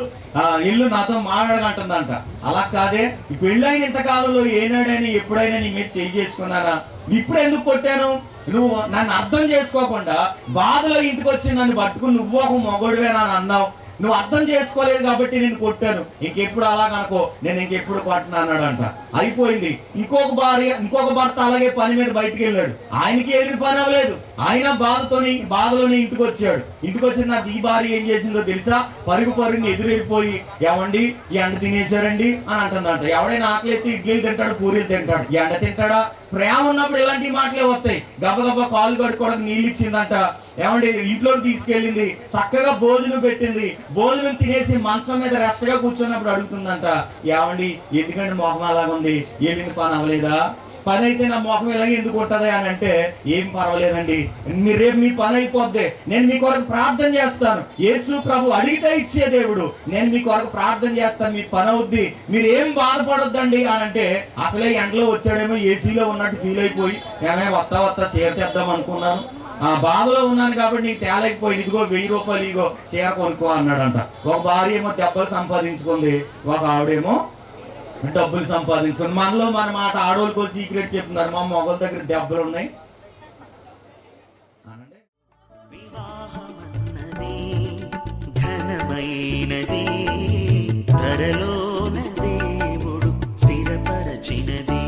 ఇల్లు నాతో మాట్లాడగంటుందంట. అలా కాదే, పెళ్ళైన ఇంతకాలంలో ఏనాడైనా ఎప్పుడైనా నీ మీద చేయి చేసుకున్నానా? ఇప్పుడు ఎందుకు కొట్టాను? నువ్వు నన్ను అర్థం చేసుకోకుండా బాధలో ఇంటికి వచ్చి నన్ను పట్టుకుని నువ్వు ఒక మొగోడివేనా అని అన్నావు. నువ్వు అర్థం చేసుకోలేదు కాబట్టి నేను కొట్టాను, ఇంకెప్పుడు అలాగనుకో, నేను ఇంకెప్పుడు కొట్టను అన్నాడంట. అయిపోయింది. ఇంకొక భర్త అలాగే పని మీద బయటికి వెళ్ళాడు. ఆయనకి వెళ్ళిన పని అవ్వలేదు, ఆయన బాధలోనే ఇంటికి వచ్చాడు. ఇంటికి వచ్చిన తర్వాత ఈ భార్య ఏం చేసిందో తెలుసా? పరుగుని ఎదురెళ్ళిపోయి, ఏమండి ఎండ తినేశారండి అని అంటుందంట. ఎవడైనా ఆకలి ఎత్తి ఇడ్లీలు తింటాడు, పూరీలు తింటాడు, ఎండ తింటాడా? ప్రేమ ఉన్నప్పుడు ఇలాంటి మాటలే వస్తాయి. గబగబా కాళ్ళు కడుక్కోవడానికి నీళ్ళు ఇచ్చిందంట. ఏమండి ఇంట్లోకి తీసుకెళ్ళింది, చక్కగా భోజనం పెట్టింది. భోజనం తినేసి మంచం మీద రెస్ట్ గా కూర్చున్నప్పుడు అడుగుతుందంట, ఏమండి ఎందుకంటే మొహం అలాగుంది, వెళ్ళిన పని అవ్వలేదా? పని అయితే నా మొహం ఇలాగే ఎందుకు ఉంటది అని అంటే, ఏం పర్వాలేదండి, రేపు మీ పని అయిపోద్ది, నేను మీ కొరకు ప్రార్థన చేస్తాను. యేసు ప్రభు అడిగితే ఇచ్చే దేవుడు, నేను మీ కొరకు ప్రార్థన చేస్తాను, మీ పని అవుద్ది, మీరు ఏం బాధపడొద్దండి అని అంటే, అసలే ఎండలో వచ్చాడేమో ఏసీలో ఉన్నట్టు ఫీల్ అయిపోయి, ఏమే వత్తా చీర తెద్దాం అనుకున్నాను, ఆ బాధలో ఉన్నాను కాబట్టి నీకు తేలేకపోయింది, ఇదిగో 1000 రూపాయలు ఇగో చీర కొనుక్కో అన్నాడంట. ఒక భార్య ఏమో దెబ్బలు సంపాదించుకుంది, ఒక ఆవిడేమో డబ్బులు సంపాదించుకుని. మనలో మన మాట ఆడోళ్ళకో సీక్రెట్ చెప్తున్నారు, మా మొగల దగ్గర దెబ్బలు ఉన్నాయి అనండి. వివాహమన్నది ఘనమైనది, ధరలోన దేవుడు స్థిరపరచినది.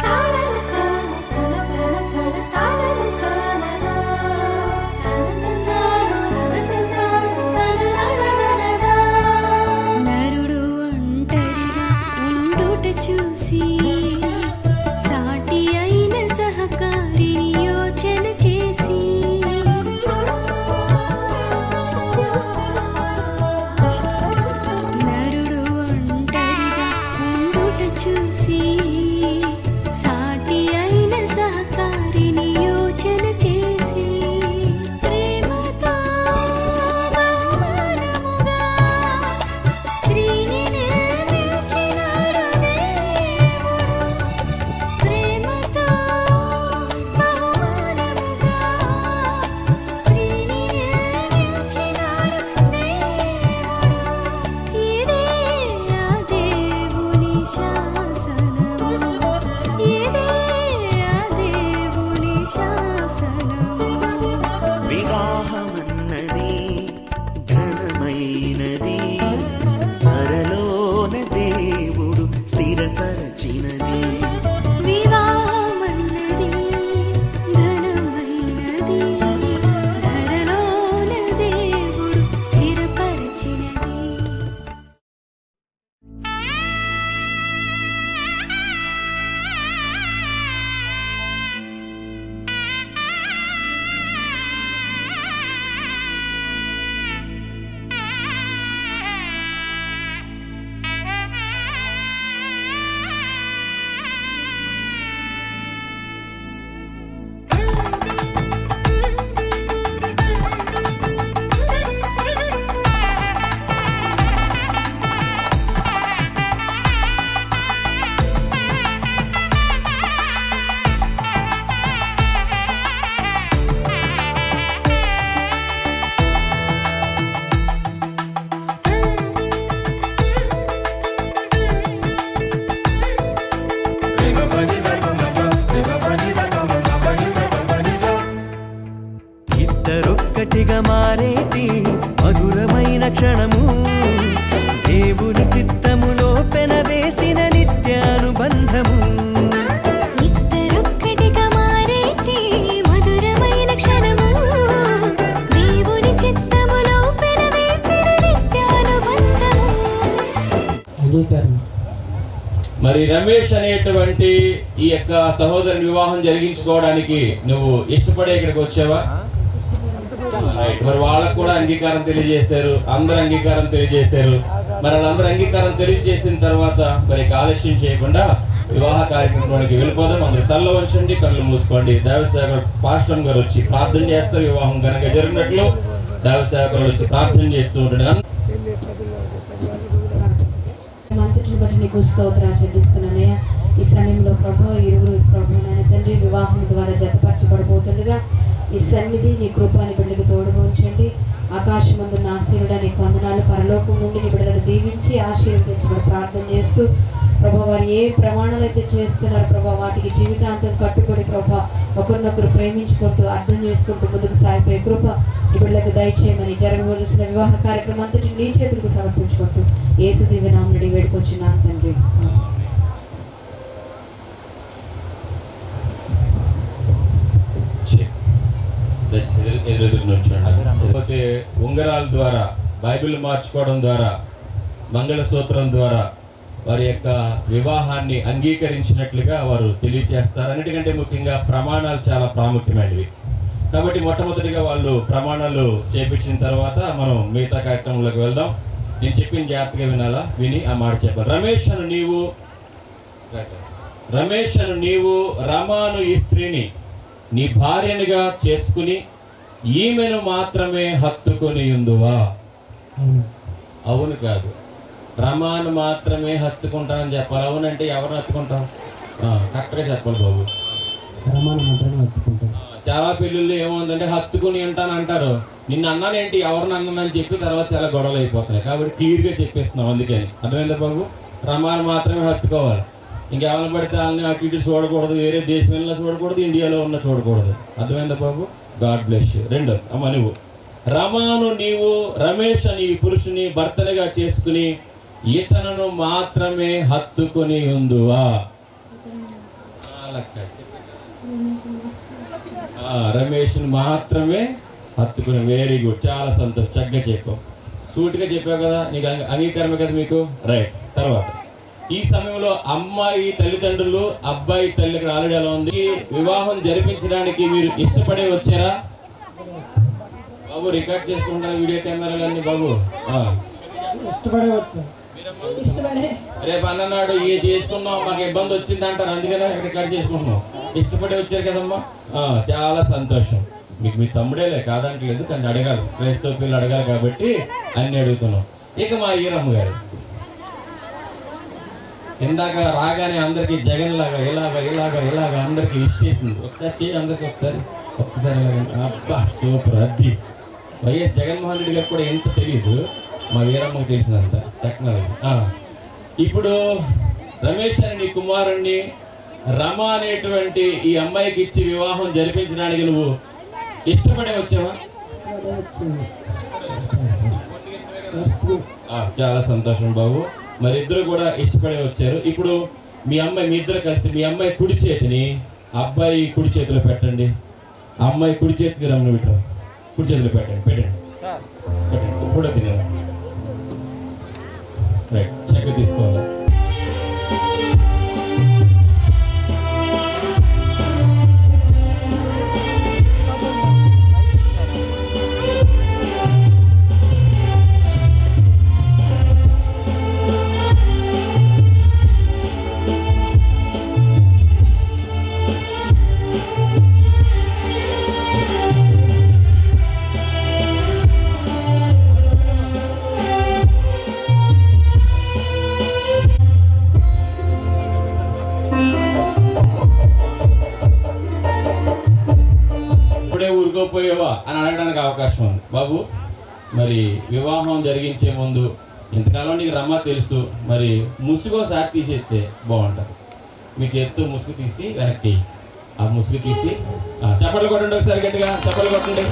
తారల తాన తన తన తన తారల తాననా ఒక్కటిగా మారేటి మధురమైన క్షణము దేవుని చిత్తములో పెనవేసిన నిత్యానుబంధము ఇద్దరొక్కటిగా మారేటి మధురమైన క్షణము దేవుని చిత్తములో పెనవేసిన నిత్యానుబంధము. మరి రమేష్ అనేటువంటి ఈ యొక్క సహోదరుని వివాహం జరిగించుకోవడానికి నువ్వు ఇష్టపడే ఇక్కడికి వచ్చావా? రైట్. మరి వాళ్ళకు కూడా అంగీకారం తెలియజేశారు, అందరు అంగీకారం తెలియజేశారు. మరి వాళ్ళందరూ అంగీకారం తెలియజేసిన తర్వాత మరి ఆలస్యం చేయకుండా వివాహ కార్యక్రమానికి వెళ్ళిపోదాం. అందరూ తల్ల వంచండి, కళ్ళు మూసుకోండి. దేవసేవకుడు పాస్టర్ గారు వచ్చి ప్రార్థన చేస్తారు. వివాహం ఘనంగా జరిగినట్లు దేవసేవకులు వచ్చి ప్రార్థన చేస్తూ ఉంటాడు. అంతటిని బట్టి నీకు స్తోత్రాలు చెల్లిస్తున్నానయ్యా. ఈ సమయంలో ప్రభు ఇరువురు ప్రభు నాయన తండ్రి వివాహం ద్వారా జతపరచబడబోతుండగా ఈ సన్నిధి నీ కృపాని బిడ్డకు తోడుగా ఉంచండి. ఆకాశమందు నాశీనుడా నీకు వందనాలు. పరలోకం నుండి నీ బిడ్డలను దీవించి ఆశీర్వదించబడి ప్రార్థన చేస్తూ ప్రభా వారు ఏ ప్రమాణాలు అయితే చేస్తున్నారు ప్రభా వాటికి జీవితాంతం కట్టుబడి ప్రభా ఒకరినొకరు ప్రేమించుకుంటూ అర్థం చేసుకుంటూ ముందుకు సాగిపోయే కృప ఈ బిడ్డలకు దయచేయమని జరగవలసిన వివాహ కార్యక్రమం అంతటి నీ చేతులకు సమర్పించుకుంటూ యేసు దివ్యనామమున వేడుకొచ్చున్నాను తండ్రి. లేకపోతే ఉంగరాల ద్వారా, బైబిల్ మార్చుకోవడం ద్వారా, మంగళసూత్రం ద్వారా వారి యొక్క వివాహాన్ని అంగీకరించినట్లుగా వారు తెలియజేస్తారు. అన్నిటికంటే ముఖ్యంగా ప్రమాణాలు చాలా ప్రాముఖ్యమైనవి కాబట్టి మొట్టమొదటిగా వాళ్ళు ప్రమాణాలు చేపించిన తర్వాత మనం మిగతా కార్యక్రమంలోకి వెళ్దాం. నేను చెప్పిన జాగ్రత్తగా వినాలా, విని ఆ మాట చెప్పాలి. రమేష్ అను నీవు రమాను ఈ స్త్రీని నీ భార్యనిగా చేసుకుని ఈమెను మాత్రమే హత్తుకొని ఉందువా? అవును కాదు, రమాను మాత్రమే హత్తుకుంటానని చెప్పాలి. అవునంటే ఎవరిని హత్తుకుంటాం? కరెక్ట్గా చెప్పాలి బాబు. చాలా పెళ్ళిళ్ళు ఏముందంటే హత్తుకుని ఉంటాను అంటారు. నిన్ను అన్నానేంటి, ఎవరిని అన్నానని చెప్పి తర్వాత చాలా గొడవలు అయిపోతున్నాయి. కాబట్టి క్లియర్గా చెప్పేస్తున్నాం. అందుకని అర్థమైందా బాబు? రమాను మాత్రమే హత్తుకోవాలి. ఇంకెవరిని పడితే వాళ్ళని అటు ఇటు చూడకూడదు, వేరే దేశంలో చూడకూడదు, ఇండియాలో ఉన్న చూడకూడదు. అర్థమైందా బాబు? God bless you. రెండో అమ్మ, నువ్వు రమాను నీవు రమేష్ అని పురుషుని భర్తనిగా చేసుకుని ఇతను మాత్రమే హత్తుకొని ఉందువా? రమేష్ మాత్రమే హత్తుకుని. వెరీ గుడ్, చాలా సంతోషం, చక్కగా చెప్పావు, సూటిగా చెప్పావు కదా. నీకు అంగీకారమే కదా మీకు? రైట్. తర్వాత ఈ సమయంలో అమ్మాయి తల్లిదండ్రులు, అబ్బాయి తల్లి ఇక్కడ ఆల్రెడీ ఎలా ఉంది, వివాహం జరిపించడానికి మీరు ఇష్టపడే వచ్చారా బాబు? రికార్డ్ చేసుకుంటారా వీడియో కెమెరాలన్నీ బాబు? రేపు అన్ననాడు ఏ చేసుకున్నాం మాకు ఇబ్బంది వచ్చింది అంటారు, అందుకనే రికార్డ్ చేసుకుంటున్నాం. ఇష్టపడి వచ్చారు కదమ్మా, చాలా సంతోషం. మీకు మీ తమ్ముడేలే కాదంటలేదు, కానీ అడగాలి, క్రైస్తవ పిల్లలు అడగాలి కాబట్టి అన్ని అడుగుతున్నాం. ఇక మా ఈరమ్మ గారు ఇందాక రాగానే అందరికి జగన్ లాగా ఇలాగా అందరికి విష్ చేసింది. ఒకసారి చేయి అందరికి, ఒక్కసారి అబ్బా సూపర్. అది వైఎస్ జగన్మోహన్ రెడ్డి గారికి కూడా ఎంత తెలియదు, మా వీరమ్మకి తెలిసినంత టెక్నాలజీ. ఇప్పుడు రమేష్ అని నీ కుమారుణ్ణి రమ అనేటువంటి ఈ అమ్మాయికి ఇచ్చి వివాహం జరిపించడానికి నువ్వు ఇష్టపడే వచ్చావా? చాలా సంతోషం బాబు. మరి ఇద్దరు కూడా ఇష్టపడే వచ్చారు. ఇప్పుడు మీ ఇద్దరు కలిసి మీ అమ్మాయి కుడి చేతిని అబ్బాయి కుడి చేతిలో పెట్టండి. ఆ అమ్మాయి కుడి చేతికి రమ్మని పెట్టారు, కుడి చేతిలో పెట్టండి. ఇప్పుడు తినే రైట్, చెక్ తీసుకోవాలి. ఊరుకోపోయావా అని అడగడానికి అవకాశం ఉంది బాబు. మరి వివాహం జరిగించే ముందు ఇంతకాలం నీకు రమ్మ తెలుసు, మరి ముసుగోసారి తీసేస్తే బాగుంటుంది. మీ చేతితో ముసుగు తీసి వెనక్కి, ఆ ముసుగు తీసి చప్పట్లు కొట్టండి, ఒకసారి గట్టిగా చప్పట్లు కొట్టండి.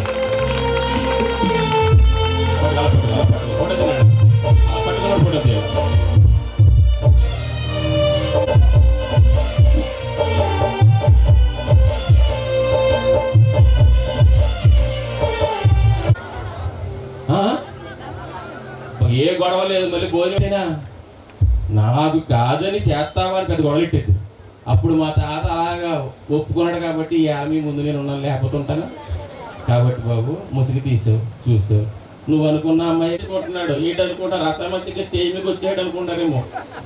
గొడవ లేదు, మళ్ళీ భోజనమేనా నాకు కాదని చేస్తావని పెద్ద గొడవలెట్టేది. అప్పుడు మా తాత అలాగా ఒప్పుకున్నాడు కాబట్టి ఆమె ముందు నేను ఉన్నాను, లేకపోతే ఉంటాను. కాబట్టి బాబు ముసుగు తీసావు, చూసావు, నువ్వు అనుకున్న అమ్మాయి వేసుకుంటున్నాడు, ఏంటి అనుకుంటా రసమతికి స్టేజ్ మీదకి వచ్చాడు అనుకుంటారేమో.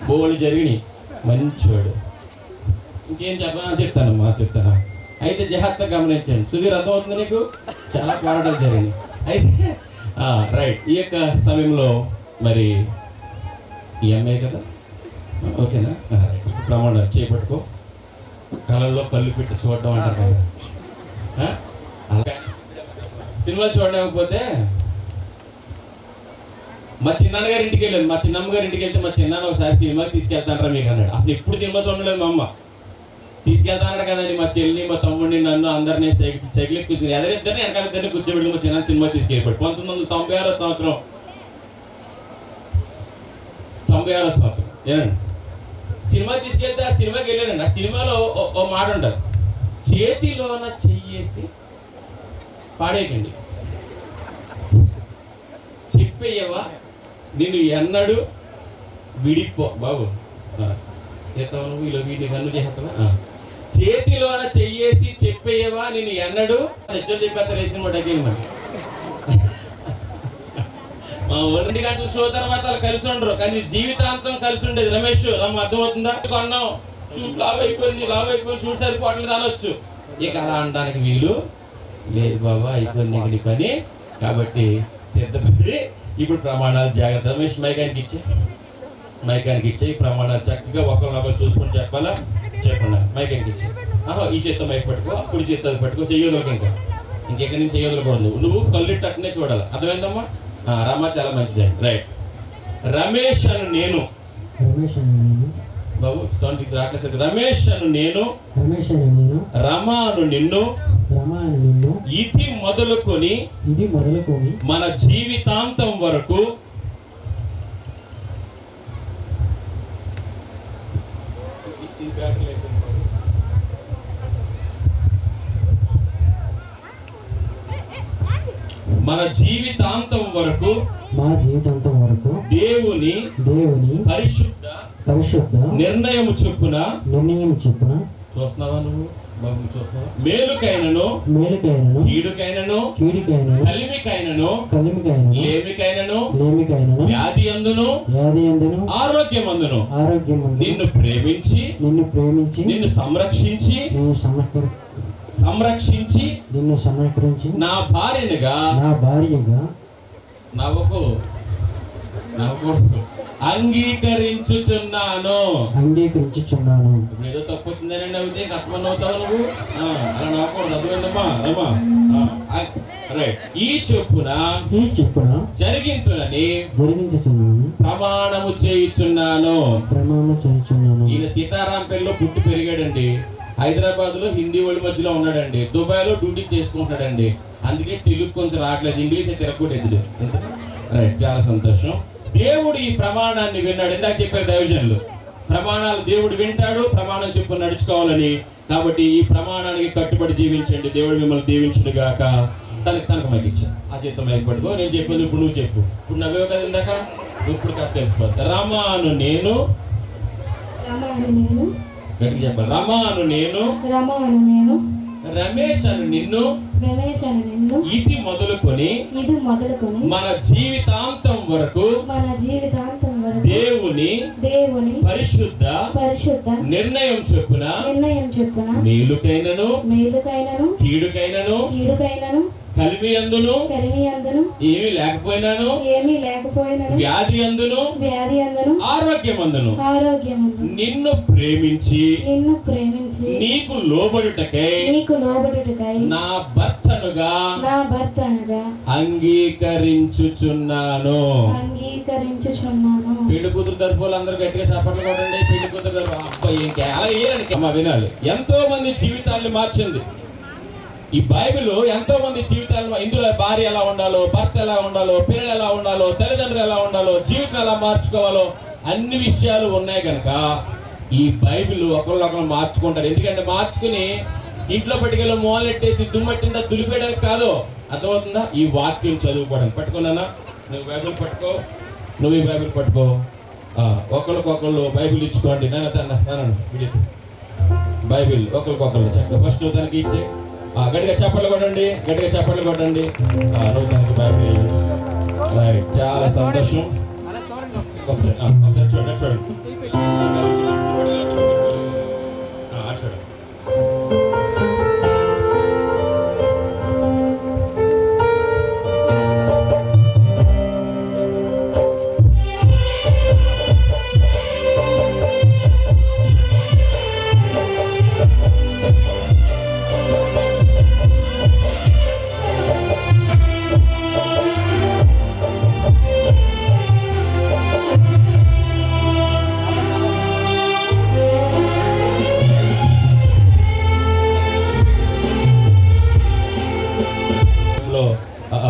బోళ్ళు జరిగినాయి, మంచివాడు. ఇంకేం చెప్తానమ్మా చెప్తానా. అయితే జాగ్రత్తగా గమనించండి. సుధీర్ అర్థమవుతుంది నీకు? చాలా పోరాటాలు జరిగినాయి. అయితే రైట్, ఈ యొక్క సమయంలో మరి ఈ అమ్మాయి కదా, ఓకేనా? ప్రమాణం చేపట్టుకో, కళ్ళల్లో కళ్ళు పెట్టి చూడడం అంటారు కదా. అలాగే సినిమా చూడలేకపోతే మా చిన్నాన్నగారి ఇంటికి వెళ్ళాను. మా చిన్నమ్మగారి ఇంటికి వెళ్తే మా చిన్నాన్న ఒకసారి సినిమాకి తీసుకెళ్తానరా మీకు అన్నాడు. అసలు ఎప్పుడు సినిమా చూడలేదు మా అమ్మ. తీసుకెళ్తానన్నాడు కదండి మా చెల్లి, మా తమ్ముడిని, నన్ను అందరినీ సైకిల్ కూర్చుని ఎదరిద్దరిని వెనకాలిద్దరిని కూర్చోబెట్టి మా చిన్న సినిమా తీసుకెళ్ళిపోయాడు. 1996 సంవత్సరం, 96 సంవత్సరం ఏనండి సినిమా తీసుకెళ్తే ఆ సినిమాకి వెళ్ళానండి. ఆ సినిమాలో ఓ మాట ఉంటారు, చేతిలోన చెయ్యేసి పాడేయకండి, చెప్పేయవా నిన్ను ఎన్నడు విడిపో బాబు చేస్తావు నువ్వు, ఇలా వీడిని కన్ను చేస్తావా, చేతిలోన చెయ్యేసి చెప్పేయవా నిన్ను ఎన్నడు హెచ్చలు చెప్పేస్తారు. వేసిన మాట మరి 2 గంటల షో తర్వాత వాళ్ళు కలిసి ఉండరు, కానీ జీవితాంతం కలిసి ఉండేది. రమేష్ రమ్మ అర్థమవుతుందా? కొన్నాం, షూట్ లావ్ అయిపోయింది షూట్ సరిపోవట్లేదు అనొచ్చు. ఇక అలా అనడానికి వీలు లేదు బాబా, అయిపోయింది నీ పని. కాబట్టి సిద్ధపడి ఇప్పుడు ప్రమాణాలు జాగ్రత్త. రమేష్ మైకానికి ఇచ్చే ప్రమాణాలు చక్కగా ఒకరినొకరు చూసుకొని చెప్పాలా, చెప్పండి. మైకానికి ఇచ్చే ఈ చేత్తో మైక్ పట్టుకో, అప్పుడు చేత్తో పట్టుకో, చెయ్యదులకు ఇంకెక్కడి నుంచి చెయ్యదులకూడదు. నువ్వు కళ్ళిట్టు అట్నే చూడాలి, అర్థమైందమ్మా? రామా చాలా మంచిది. రైట్. రమేష్ అను నేను బాబు సౌండ్ రావట్లేదు. రమేష్ అను నేను, రమాను నిన్ను, ఇది మొదలుకొని మన జీవితాంతం వరకు మన జీవితాంతం వరకు దేవుని పరిశుద్ధ నిర్ణయం చొప్పున చూస్తున్నావా నువ్వు బాబు? చూస్తున్నావా? మేలుకైనను కీడుకైనను కలిమికైనను లేమికైనను వ్యాధి అందును ఆరోగ్యమందును నిన్ను ప్రేమించి నిన్ను సంరక్షించి నా భార్యగా నవ్వకూడదు అంగీకరించుచున్నాను. ఇప్పుడు ఏదో తప్పు వచ్చిందని నవ్వుతే కత్మని అవుతావు నువ్వు, అలా నవ్వకూడదు. అర్థమైందమ్మా? రమా రైట్. ఈ చొప్పున జరిగించునని ప్రమాణము చేయుచున్నాను. ఈయన సీతారాంపల్లిలో పుట్టి పెరిగాడండి. హైదరాబాద్ లో హిందీ వాళ్ళ మధ్యలో ఉన్నాడండి. దుబాయ్ లో డ్యూటీ చేసుకుంటున్నాడండి. అందుకే తెలుగు కొంచెం రావట్లేదు, ఇంగ్లీష్ తిరగకూడదు. రైట్, చాలా సంతోషం. దేవుడు ఈ ప్రమాణాన్ని విన్నాడు. ఇందాక చెప్పారు దైవజనులు, ప్రమాణాలు దేవుడు వింటాడు, ప్రమాణం చెప్పు నడుచుకోవాలని. కాబట్టి ఈ ప్రమాణానికి కట్టుబడి జీవించండి. దేవుడు మిమ్మల్ని దీవించును గాక. తనకు మైక్ ఇచ్చాను, ఆ చేత మైక్ పట్టుకో. నేను చెప్పింది ఇప్పుడు నువ్వు చెప్పు. ఇప్పుడు నవ్వేవు కదా ఇందాక, ఇప్పుడు కథ తెలిసిపోతుంది. రమాను నేను, గట్టిగా చెప్పాలి. రమాను నేను, రమేష్ అని నిన్ను, ఇది మొదలుకొని మన జీవితాంతం వరకు దేవుని పరిశుద్ధ నిర్ణయం చొప్పున మేలుకైనను కీడుకైనను కలిమి అందును ఏమీ లేకపోయినాను వ్యాధి అందును ఆరోగ్యమందును నిన్ను ప్రేమించి నీకు లోబడుటకై నా భర్తనుగా అంగీకరించుచున్నాను. పెళ్లి కూతురు తరపులు అందరూ గట్టిగా చప్పట్లు కొట్టండి. పెళ్లి కూతురు తరపు అమ్మ వినాలి. ఎంతో మంది జీవితాన్ని మార్చింది ఈ బైబిల్. ఎంతో మంది జీవితాలు, ఇందులో భార్య ఎలా ఉండాలో, భర్త ఎలా ఉండాలో, పిల్లలు ఎలా ఉండాలో, తల్లిదండ్రులు ఎలా ఉండాలో, జీవితం ఎలా మార్చుకోవాలో అన్ని విషయాలు ఉన్నాయి కనుక ఈ బైబిల్ ఒకళ్ళు మార్చుకుంటారు. ఎందుకంటే మార్చుకుని ఇంట్లో పట్టుకెళ్ళి మూలెట్టేసి దుమ్మట్టిందా దులిపేయడానికి కాదు, అర్థమవుతుందా? ఈ వాక్యం చదువుకోవడానికి. పట్టుకున్నానా? నువ్వు బైబిల్ పట్టుకో, నువ్వు ఈ బైబిల్ పట్టుకో. ఒకళ్ళకొకళ్ళు బైబిల్ ఇచ్చుకోండి. బైబిల్ ఒకరికొకళ్ళు చక్కగా ఫస్ట్ నువ్వు తనకి ఇచ్చి గట్టిగా చప్పట్లు కొట్టండి, గట్టిగా చప్పట్లు కొట్టండి. నువ్వు తనకి బైబిల్. రైట్, చాలా సంతోషం. ఒకసారి చూడండి చూడండి. చూడండి.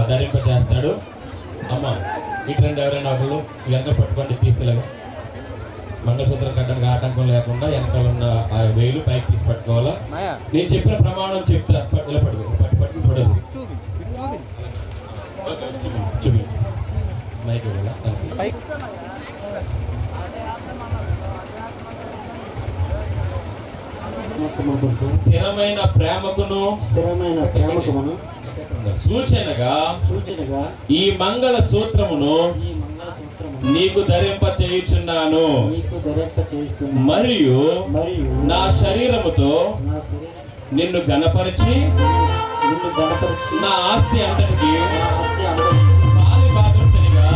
ధరింపజేస్తాడు. అమ్మ ఇటువంటి ఎవరైనా ఒకళ్ళు వెనక పట్టుకోండి, తీసేలాగా మంగళసూత్రం కట్టడానికి ఆటంకం లేకుండా వెనకాల ఉన్న ఆ వేలు పైకి తీసి పట్టుకోవాలా. నేను చెప్పిన ప్రమాణం చెప్తా. ఇలా పట్టుకుని పడదు చూపి మైక్ స్థిరమైన ప్రేమకును సూచనగా ఈ మంగళ సూత్రమును నీకు ధరింప చేయుచున్నాను. మరియు నా శరీరముతో నిన్ను ఘనపరిచి నా ఆస్తి అంతటికి పాలి భాగస్థునిగా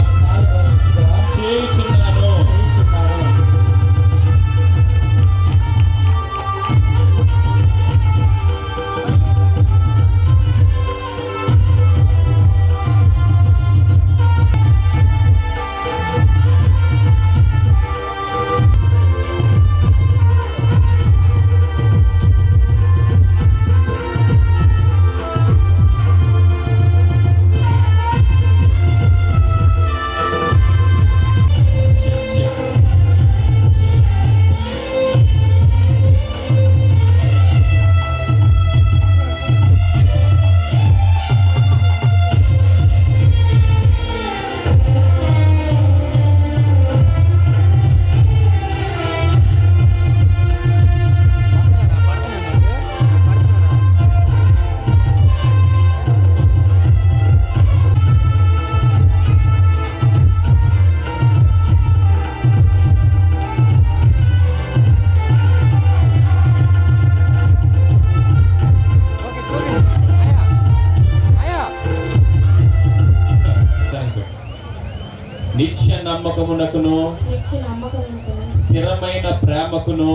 చేయుచున్నాను. నిత్య నమ్మకమునకును స్థిరమైన ప్రేమకును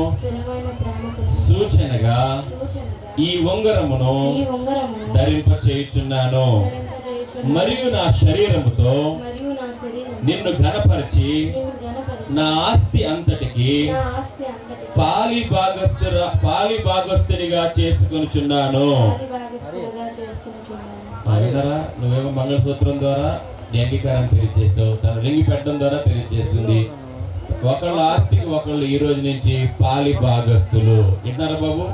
సూచనగా ఈ ఉంగరమును ధరింప చేయుచున్నాను. మరియు నా శరీరముతో నిన్ను ఘనపరిచి నా ఆస్తి అంతటికి పాలి భాగస్థునిగా చేసుకొనుచున్నాను. నువ్వేమో మంగళసూత్రం ద్వారా అంగీకారం తెలియజేసావు, తను రింగి పెట్టడం ద్వారా తెలియజేస్తుంది. ఒకళ్ళ ఆస్తికి ఒకళ్ళు ఈ రోజు నుంచి పాలి భాగస్తులు. వింటున్నారా బాబు?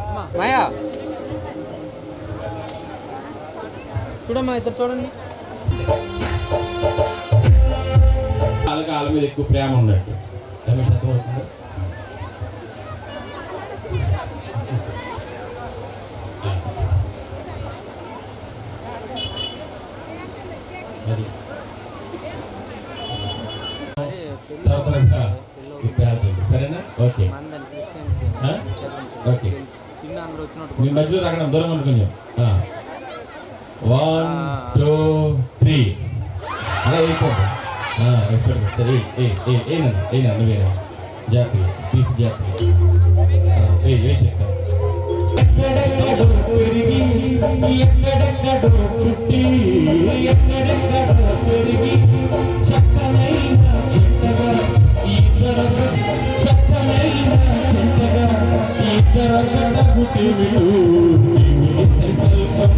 చూడమ్మా, ఇద్దరు చూడండి. వాళ్ళకి వాళ్ళ మీద ఎక్కువ ప్రేమ ఉన్నట్టు రమేష్ అర్థమవుతుందా? సరేనా? Okay okay. మీ మధ్యలో రాకడం దూరం అనుకున్నాం. 1 2 3 అలా అయిపోతుంది. నువ్వేనా జాతర తీసి జాతర ఏ చెప్తాను. ఎక్కడెక్కడో పెరిగి ఎక్కడెక్కడో పుట్టి ఎక్కడెక్కడో పెరిగి చక్కనైన చెట్టగా ఇద్దరు చక్కనైన చెట్టగా ఇద్దరు పుట్టి సంకల్పం.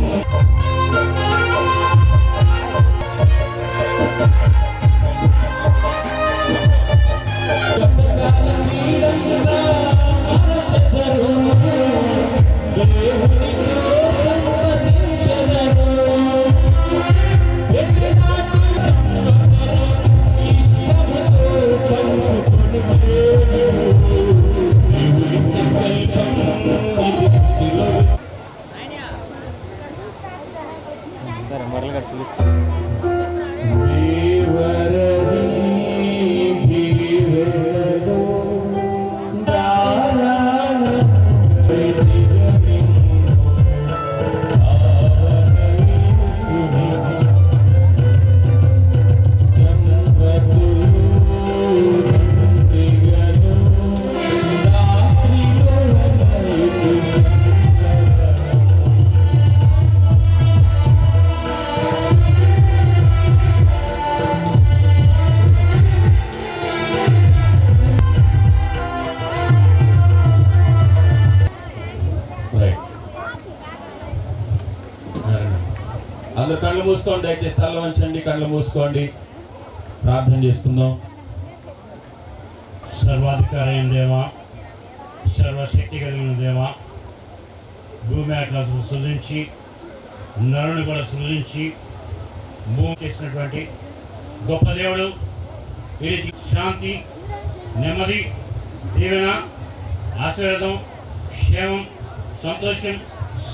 ఇష్టము అందరు కళ్ళు మూసుకోండి, దయచేసి తల వంచండి, కళ్ళు మూసుకోండి, ప్రార్థన చేసుకుందాం. సర్వాధికారైన దేవా, సర్వశక్తి కలిగిన దేవా, భూమి ఆకాశం సృజించి నరుని కూడా సృజించి భూమి చేసినటువంటి గొప్ప దేవుడు, వీరికి శాంతి, నెమ్మది, దీవెన, ఆశీర్వాదం, క్షేమం, సంతోషం,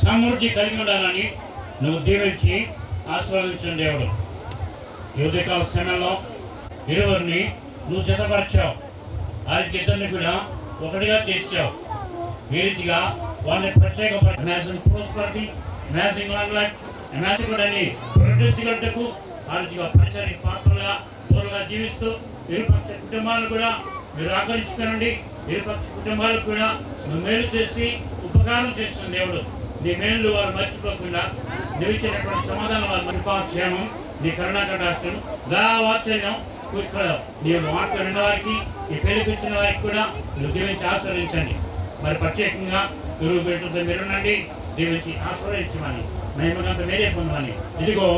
సమృద్ధి కలిగి ఉండాలని నువ్వు దీవించి ఆశీర్వదించిన దేవుడు. ఈ ఉదయకాల సమయంలో ఇరువురిని నువ్వు జతపరిచావు, వారికి ఇద్దరిని కూడా ఒకటిగా చేసావు. ఈ రీతిగా వారిని ప్రత్యేకపడి amazing prosperity, amazing long life, amazing ప్రకటించగలటకు ఆ రీతిగా పరిచయ పాత్రలుగా తోడుగా జీవిస్తూ ఇరుపక్ష కుటుంబాలను కూడా మీరు ఆకరించుకోనండి. ఇరుపక్ష కుటుంబాలకు కూడా నువ్వు మేలు చేసి ఉపకారం చేసిన దేవుడు. నీ మేలు వారు మర్చిపోకుండా నువ్వు ఇచ్చినటువంటి సమాధానం వారు మరిపాక్షేమం, నీ కరుణాకటాక్షం, వాత్సల్యం కూర్చోవడం, నీ మాట విన్న వారికి, ఈ పెళ్లికి వచ్చిన వారికి కూడా నువ్వు దీవించి ఆస్వాదించండి. మరి ప్రత్యేకంగా గురువు బిడ్డలతో మీరునండి, దీవించి ఆస్వాదించమని, మహిమగంత మీరే పొందమని. ఇదిగో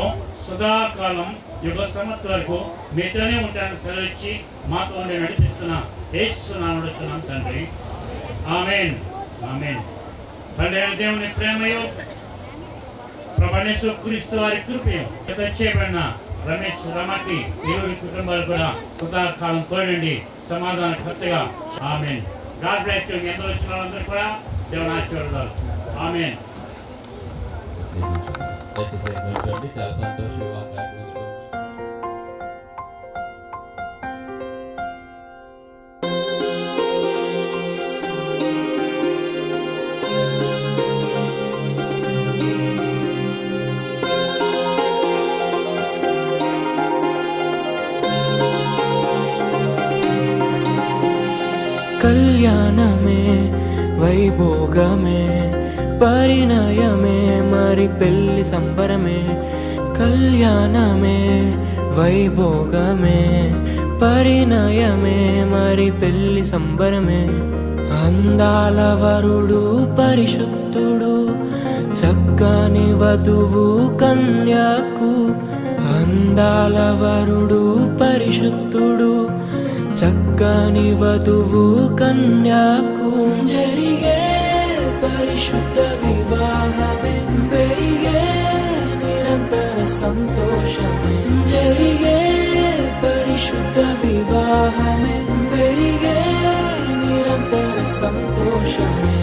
సదాకాలం యుగ సమర్థ వరకు మీతోనే ఉంటానని సెలవిచ్చి మాతో నేను నడిపిస్తున్నా యేసు నామములో అడుగుచున్నాం తండ్రి, ఆమేన్. ఆమేన్. తండ్రి అయిన దేవుని ప్రేమయో, ప్రభువైన యేసుక్రీస్తు వారి కృపయో, చేయబడిన రమేష్, రమకి ఇరువురి కుటుంబాలు కూడా సదాకాలం తోడండి, సమాధానకర్తగా. ఆమేన్. God bless you. ఎందరో వచ్చిన వాళ్ళందరూ కూడా దేవుని ఆశీర్వాదాలు. ఆమేన్. చాలా సంతోషం. కళ్యాణమే, వైభోగమే, పరిణయమే, మరి పెళ్లి సంబరమే. కళ్యాణమే, వైభోగమే, పరిణయమే, మరి పెళ్లి సంబరమే. అందాల వరుడు పరిశుద్ధుడు, చక్కని వధువు కన్యకు. అందాల వరుడు పరిశుద్ధుడు, చక్కని వధువు కన్యకు. జరిగే పరిశుద్ధ వివాహమే, పెరిగే నిరంతర సంతోషమే. జరిగే పరిశుద్ధ వివాహమే, పెరిగే నిరంతర సంతోషమే.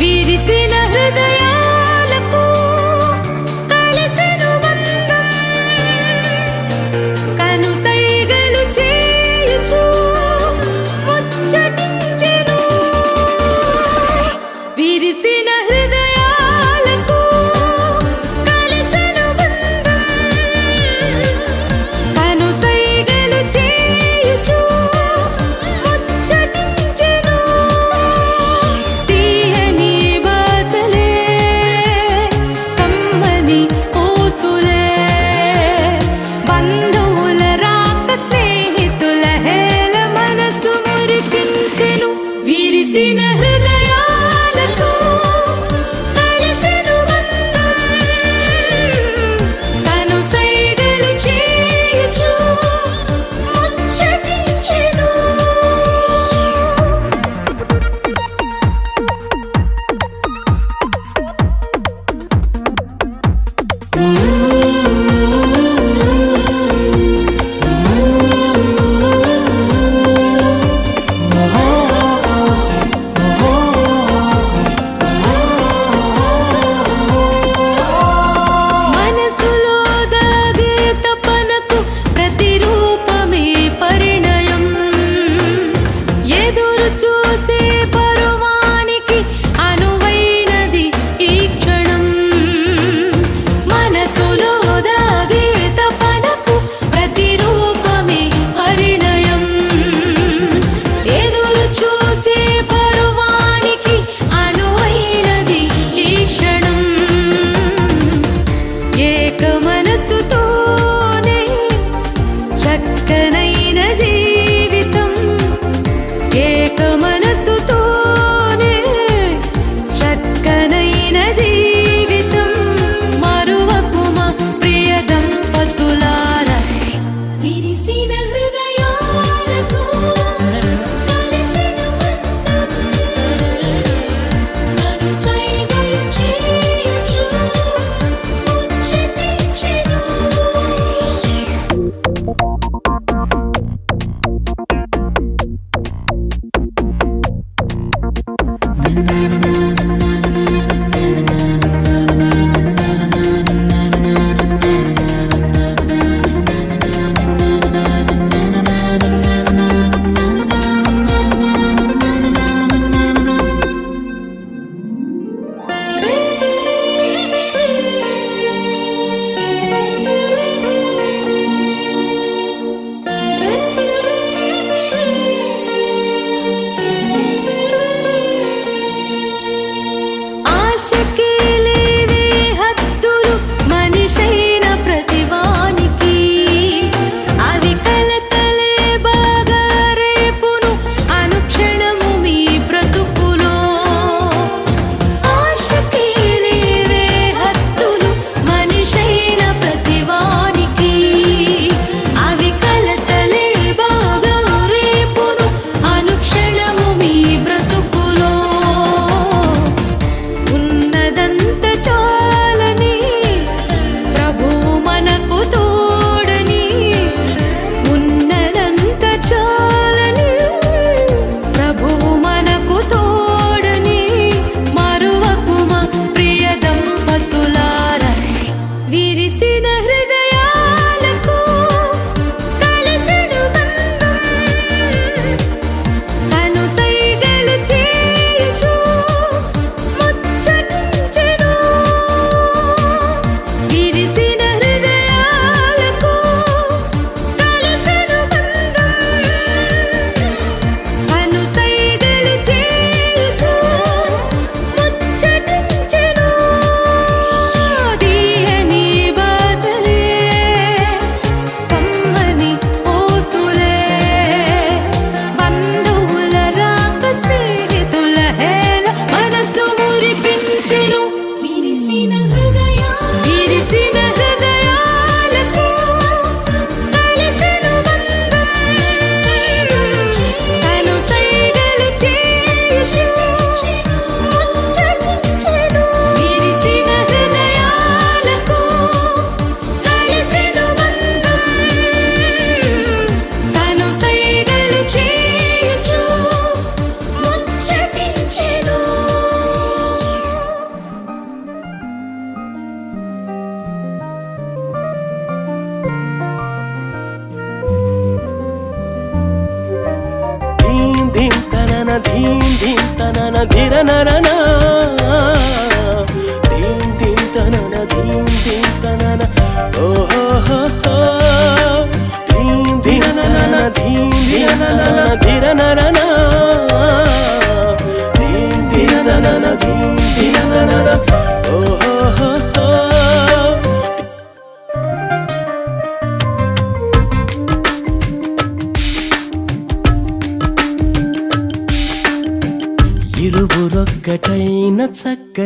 విరిసిన హృదయాలకు కలిసెను బంధం కనుసైగలు చేయుచు ముచ్చటించెను విరిసిన హృదయాలకు కలిసెను బంధం కనుసైగలు చేయుచు ముచ్చటించెను తీయని బాసలే కమ్మని ఊసులే బంధువుల రాక స్నేహితుల హేళ మనసు మురిపించెను విరిసిన హృదయాలకు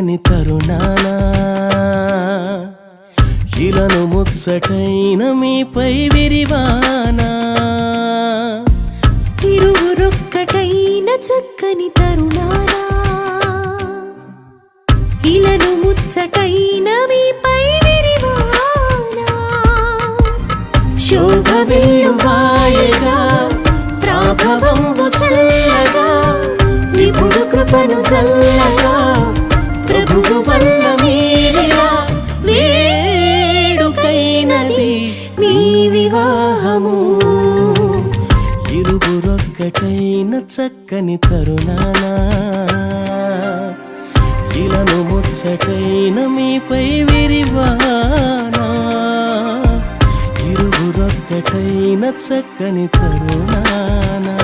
చక్కని తరుణానా ఇలను ముచ్చటైన మీపై విరివానా ఇరువురొక్కటైన చక్కని తరుణానా ఇలను ముచ్చటైన మీపై విరివానా శోభ వెల్లువాయగా ప్రాభవంబు చల్లగా నిపుడు కృపను చల్లగా ప్రభువు వల్ల మీరిలా వేడుకైనది మీ వివాహము ఇరువురొక్కటైన చక్కని తరుణానా ఇలను ముచ్చటైన మీపై విరివానా ఇరువురొక్కటైన చక్కని తరుణానా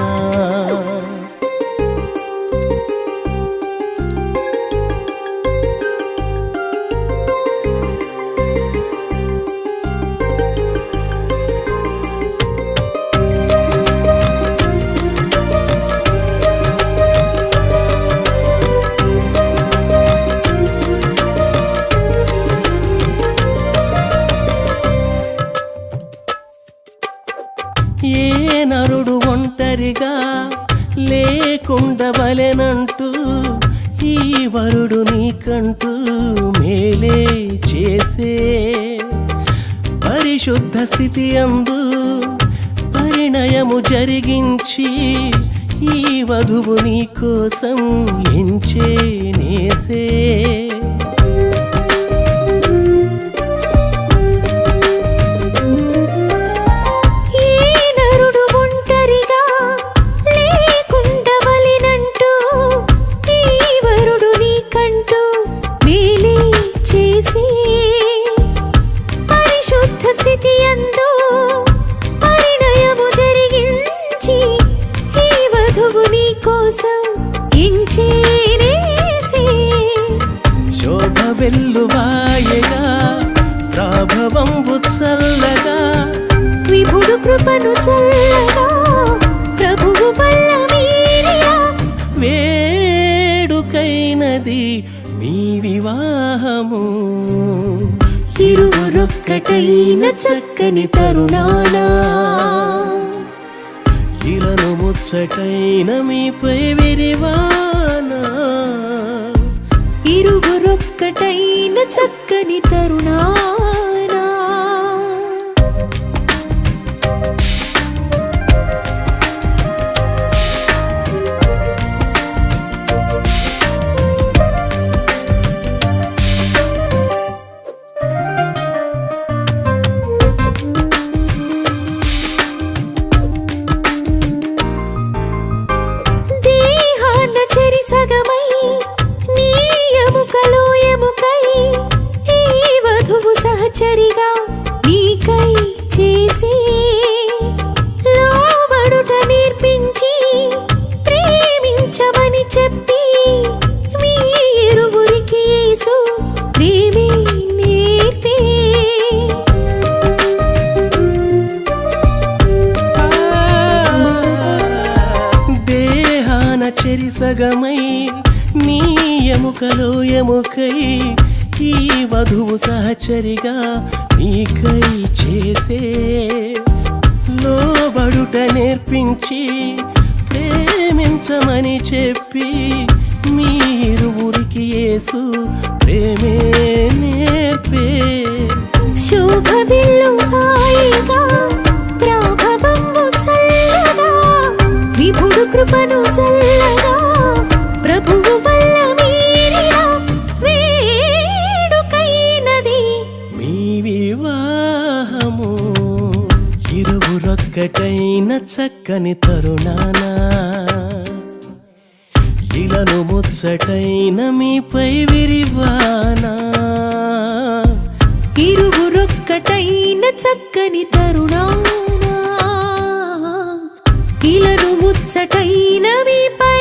ఏ నరుడు ఒంటరిగా లేకుండవలెనంటూ ఈ వరుడు నీకంటూ మేలే చేసే పరిశుద్ధ స్థితి అందు పరిణయము జరిగించి ఈ వధువు నీ కోసం ఎంచే నేసే శోభ వెల్లువాయగా ప్రాభవంబు చల్లగా విభుడు కృపను చల్లగా ప్రభువు వల్ల మీరిలా వేడుకైనది మీ వివాహము ఇరువురొక్కటైన చక్కని తరుణానా ఇలను ముచ్చటైన మీపై విరివానా ఇరువురొక్కటైన చక్కని తరుణానా సహచరిగా నీకై చేసి లోబడుట నేర్పించి ప్రేమించమని చెప్పి మీ ఇరువురికి యేసు ప్రేమే నేర్పే దేహాన చెరిసగమై నీ ఎముకలో ఎముకై ఈ వధువు సహచరిగా నీకై చేసే లోబడుట నేర్పించి ప్రేమించమని చెప్పి మీరువురికి యేసు ప్రేమే నేర్పే శోభ వెల్లువాయగా ప్రాభవంబు చల్లగా విభుడు కృపను చల్లగా ప్రభువు వల్ల మీరిలా వేడుకైనది మీ వివాహము ఇరువురొక్కటైన చక్కని తరుణానా ఇలను ముచ్చటైన మీపై విరివానా ఇరువురొక్కటైన చక్కని తరుణానా ఇలను ముచ్చటైన మీపై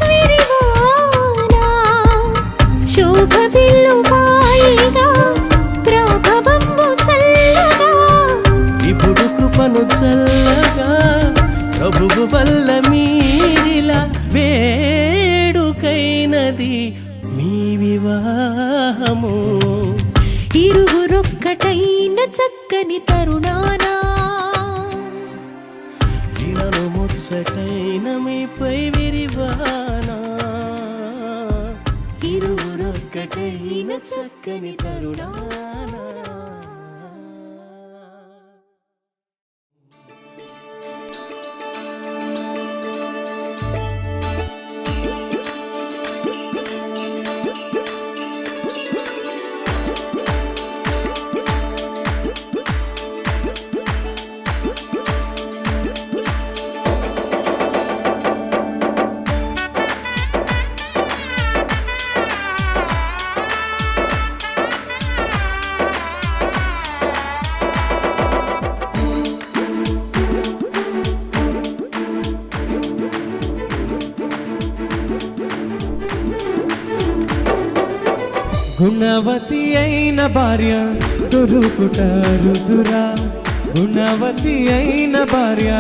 విరివానా శోభ వెల్లువాయగా ప్రాభవంబు చల్లగా ఇప్పుడు కృపను చల్లగా ప్రభువు వల్ల మీరిలా వేడుకైనది మీ వివాహ వివాహము ఇరువురొక్కటైన చక్కని తరుణానా ఇలను ముచ్చటైన మీపై విరివానా ఇరువురొక్కటైన చక్కని తరుణానా. గుణవతి అయిన భార్య దొరుకుట రుదురా గుణవతి అయిన భార్య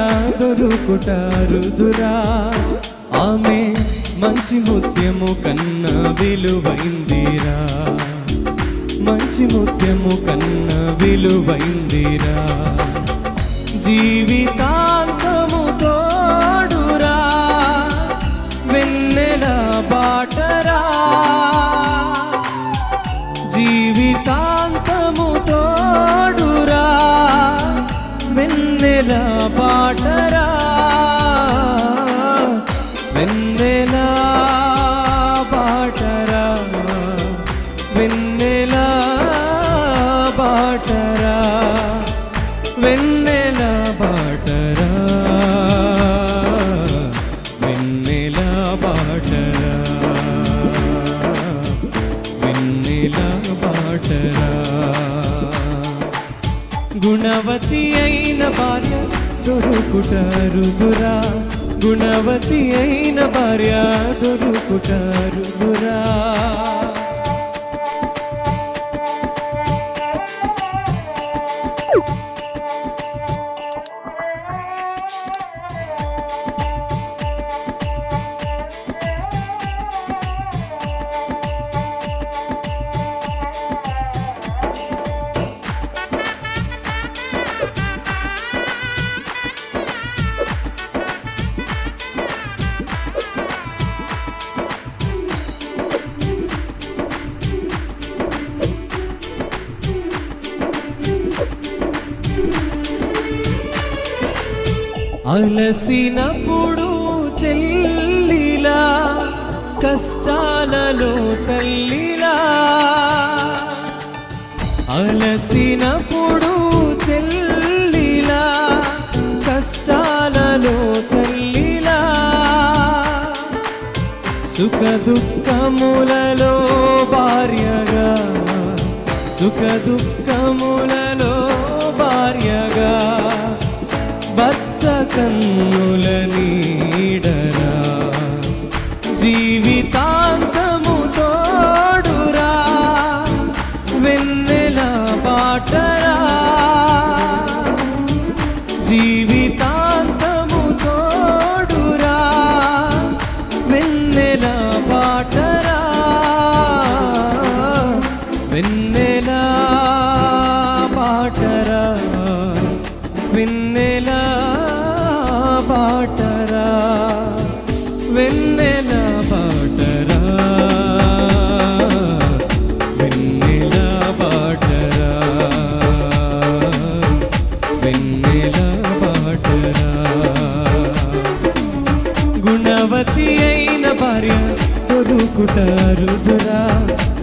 దొరుకుట రుదురా ఆమె మంచి ముత్యము కన్నా విలువైందిరా మంచి ముత్యము కన్నా విలువైందిరా జీవితాంతము తోడురా వెన్నెల బాటరా జీవితాంతము తోడురా వెన్నెల బాటరా వెన్నెల బాటరా వెన్నెల బాటరా వెన్నెల బాటరా వెన్నెల బాటరా వెన్నెల బాటరా గుణవతి అయిన భార్య దొరుకుట రుదురా గుణవతి అయిన భార్య దొరుకుట రుదురా అలసినప్పుడు చెల్లిలా కష్టాలలో తల్లిలా అలసినప్పుడు చెల్లిలా కష్టాలలో తల్లిలా సుఖ దుఃఖములలో భార్యగా సుఖ దుఃఖములలో భార్యగా భర్త కన్నుల నీడరా జీవితాంతము తోడురా వెన్నెల బాటరా జీవితాంతము తోడురా వెన్నెల బాటరా వెన్నెల బాటరా వెన్నెల బాటరా వెన్నెల బాటరా వెన్నెల బాటరా వెన్నెల బాటరా గుణవతి అయిన భార్య దొరుకుట రుదురా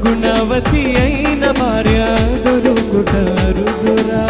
గుణవతి అయిన భార్య దొరుకుట రుదురా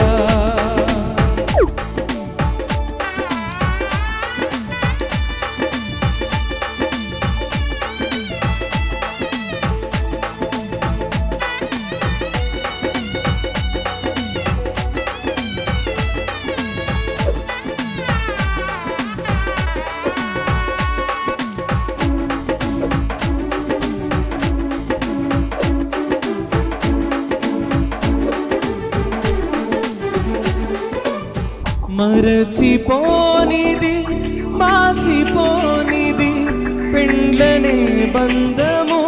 మరచిపోనిది మాసిపోనిది పెండ్లనే బంధము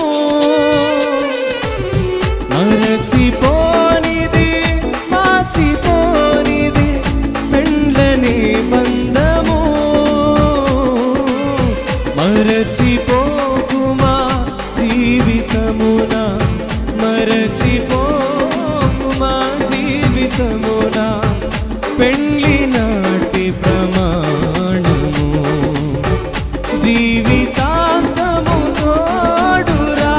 మరచిపోనిది మాసిపోనిది పెండ్లనే బంధము మరచిపోకుమా జీవితమునా మరచిపోకుమా జీవితమునా పెండ్లి నాటి ప్రమాణము జీవితాంతము తోడురా.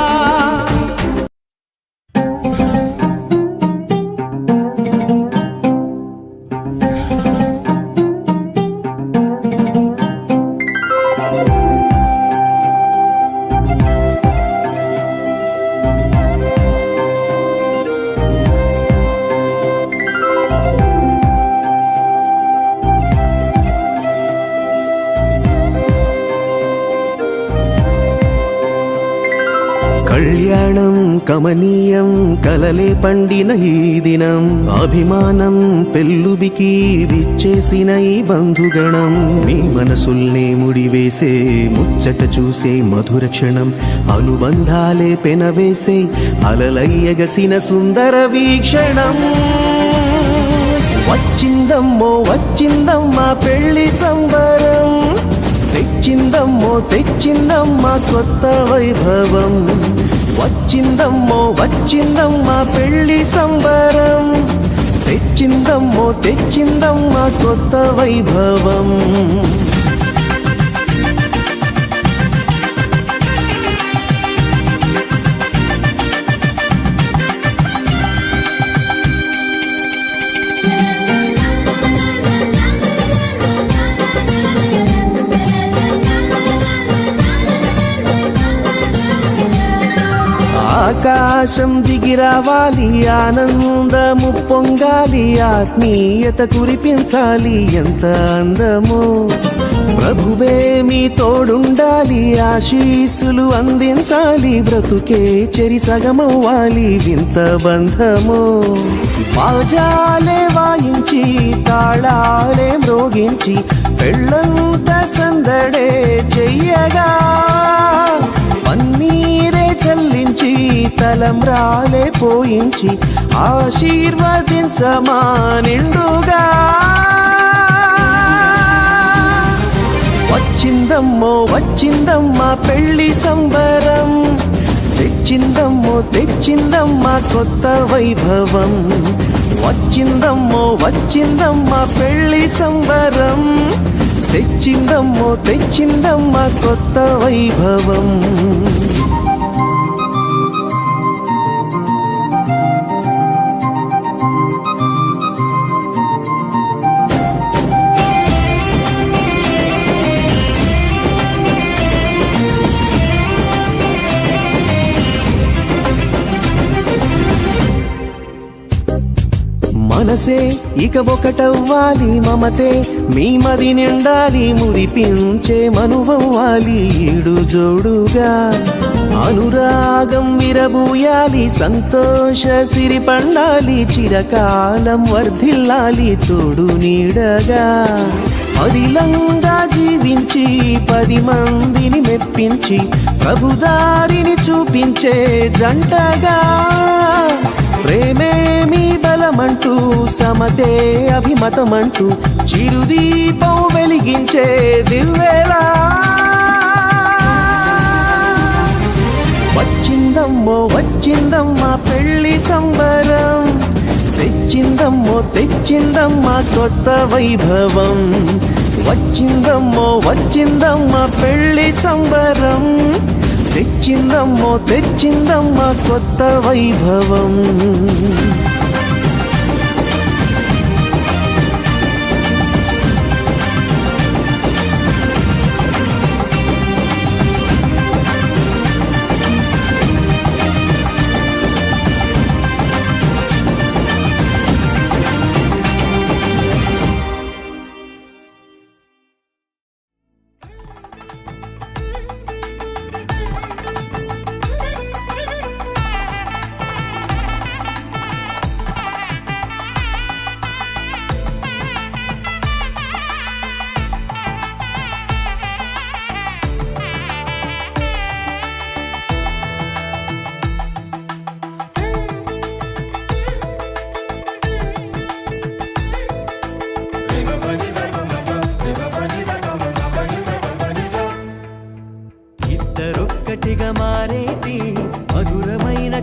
కళ్యాణం కమనీయం కలలే పండిన ఈ దినం అభిమానం పెల్లుబికి విచ్చేసిన ఈ బంధుగణం మీ మనసుల్నే ముడివేసే ముచ్చట చూసే మధుర క్షణం అనుబంధాలే పెనవేసే అలలయ్యగసిన సుందర వీక్షణం వచ్చిందమ్మో వచ్చిందమ్మా పెళ్లి సంబరం తెచ్చిందమ్మో తెచ్చిందమ్మా కొత్త వైభవం వచ్చిందమ్మో వచ్చిందమ్మా పెళ్లి సంబరం తెచ్చిందమ్మో తెచ్చిందమ్మా కొత్త వైభవం. ఆకాశం దిగిరావాలి ఆనందము పొంగాలి ఆత్మీయత కురిపించాలి ఎంత అందమో ప్రభువే మీ తోడుండాలి ఆశీస్సులు అందించాలి బ్రతుకే చెరి సగమవ్వాలి వింత బంధమో బాజాలే వాయించి తాళాలే మ్రోగించి పెళ్ళంత సందడే చెయ్యగా పన్నీరే చల్లించి తలంబ్రాలే పోయించి ఆశీర్వదించమా నిండుగా వచ్చిందమ్మో వచ్చిందమ్మా పెళ్లి సంబరం తెచ్చిందమ్మో తెచ్చిందమ్మా కొత్త వైభవం వచ్చిందమ్మో వచ్చిందమ్మా పెళ్లి సంబరం తెచ్చిందమ్మో తెచ్చిందమ్మా కొత్త వైభవం. మనసే ఇక ఒకటవ్వాలి మమతే మీ మది నిండాలి మురిపించే మనువవ్వాలి ఈడు జోడుగా అనురాగం విరబూయాలి సంతోష సిరి పండాలి చిరకాలం వర్ధిల్లాలి తోడు నీడగా అదిలంగా జీవించి 10 మందిని మెప్పించి ప్రభుదారిని చూపించే జంటగా ప్రేమే మీ బలమంటూ సమతే అభిమతమంటూ చిరుదీపం వెలిగించే దివ్వెలా వచ్చిందమ్మో వచ్చిందమ్మా పెళ్లి సంబరం తెచ్చిందమ్మో తెచ్చిందమ్మా కొత్త వైభవం వచ్చిందమ్మో వచ్చిందమ్మా పెళ్లి సంబరం తెచ్చిందమ్మో తెచ్చిందమ్మా కొత్త వైభవం.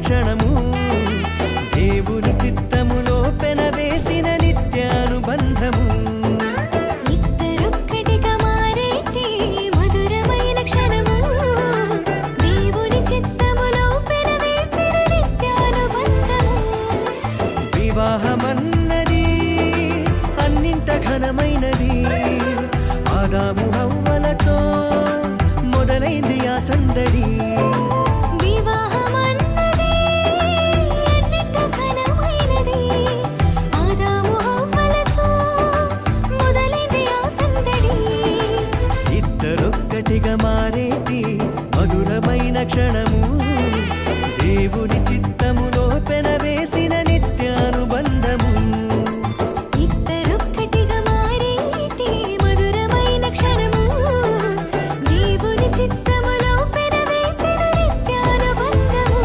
క్షణము దేవుని చిత్తములో పెనవేసిన నిత్యానుబంధము ఇద్దరొక్కటిగా మారేటి మధురమైన క్షణము దేవుని చిత్తములో పెనవేసిన నిత్యానుబంధము వివాహమన్నది అన్నింట ఘనమైనది ఆదాము హవ్వలతో మొదలైంది ఆ సందడి వివాహమన్నది అన్నింట ఘనమైనది ఆదాము హవ్వలతో మొదలైంది ఆ సందడి ఇద్దరొక్కటిగా మారేటి మధురమైన క్షణము దేవుని చిత్తములో పెనవేసిన నిత్యానుబంధము ఇద్దరొక్కటిగా మారేటి మధురమైన క్షణము దేవుని చిత్తములో పెనవేసిన నిత్యానుబంధము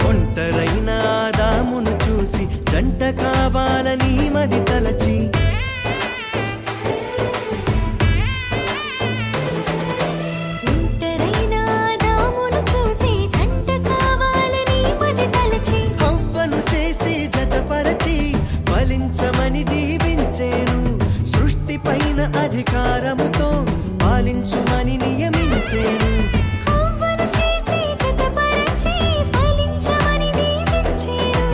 ఒంటరైన ఆదామును చూసి జంట కావాలని మది తలచి ఒంటరైన ఆదామును చూసి జంట కావాలని మది తలచి హవ్వను చేసి జతపరచి ఫలించమని దీవించేను సృష్టిపైన అధికారముతో పాలించుమని నియమించేను హవ్వను చేసి జతపరచి ఫలించమని దీవించేను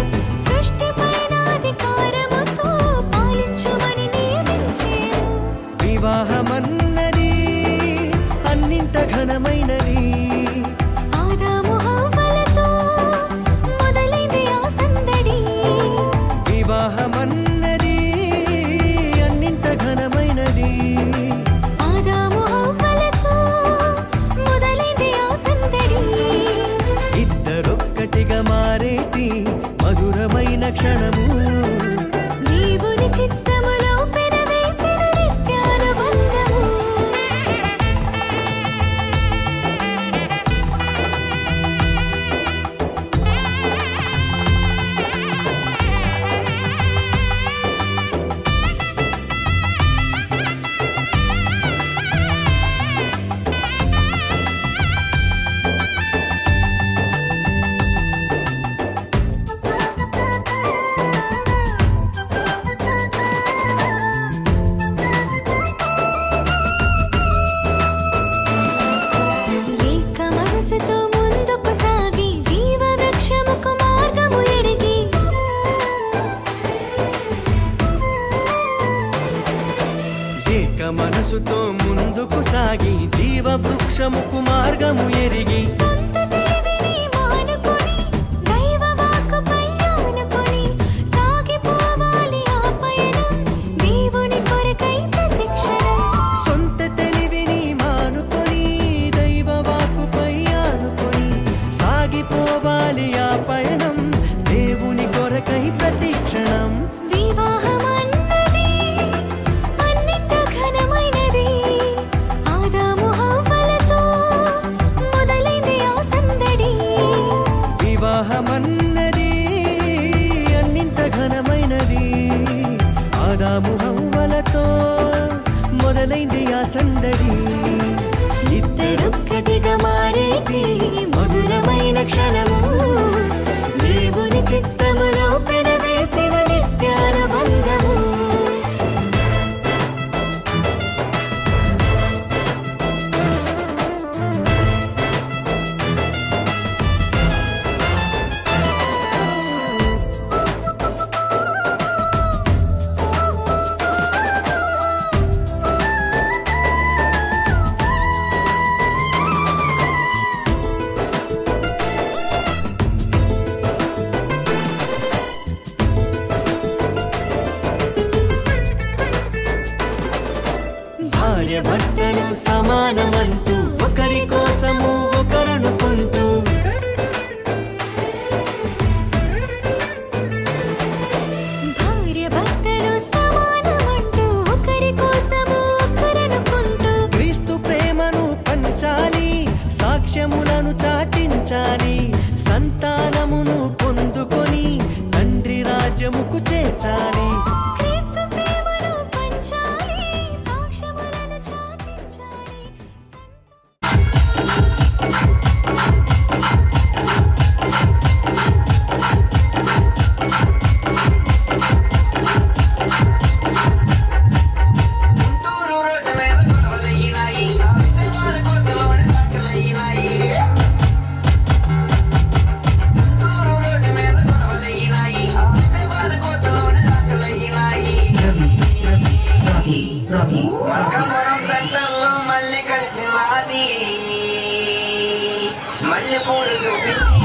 సృష్టిపైన అధికారముతో పాలించుమని నియమించేను వివాహమన్నది అన్నింట ఘనమైనది ఆదాము హవ్వలతో మొదలైంది ఆ సందడి వివాహమన్నది అన్నింట ఘనమైనది ఆదాము హవ్వలతో మొదలైంది ఆ సందడి ఇద్దరొక్కటిగా మారేటి మధురమైన క్షణము దేవుని చిత్తములో పెనవేసిన నిత్యానుబంధము ఏక మనసుతో ముందుకు సాగి జీవవృక్షముకు మార్గము ఎరిగి ఏక మనసుతో ముందుకు సాగి జీవవృక్షముకు మార్గము ఎరిగి సొంత తెలివిని మానుకొని దైవ వాక్కుపై ఆనుకొని సాగిపోవాలి ఆ పయనం దేవుని కొరకై ప్రతిక్షణం సొంత తెలివిని మానుకొని దైవ వాక్కుపై ఆనుకొని సాగిపోవాలి ఆ పయనం దేవుని కొరకై ప్రతిక్షణం వివాహమన్నది అన్నింట ఘనమైనది ఆదాము హవ్వలతో మొదలైంది ఆ సందడి వివాహమన్నది అన్నింట ఘనమైనది ఆదాము హవ్వలతో మొదలైంది ఆ సందడి ఇద్దరొక్కటిగా మారేటి మధురమైన క్షణము దేవుని చిత్తములో పెనవేసిన నిత్యానుబంధము అంటూ ఒకరి కోసము ఒకరనుకుంటూ భార్య భర్తలు సమానమంటూ ఒకరి కోసము ఒకరనుకుంటూ క్రీస్తు ప్రేమను పంచాలి, సాక్ష్యములను చాటించాలి, సంతానమును పొందుకొని తండ్రి రాజ్యముకు చేర్చాలి. క్రీస్తు ప్రేమను పంచాలి, సాక్ష్యములను చాటించాలి. మళ్ళీ పూలు చూపించి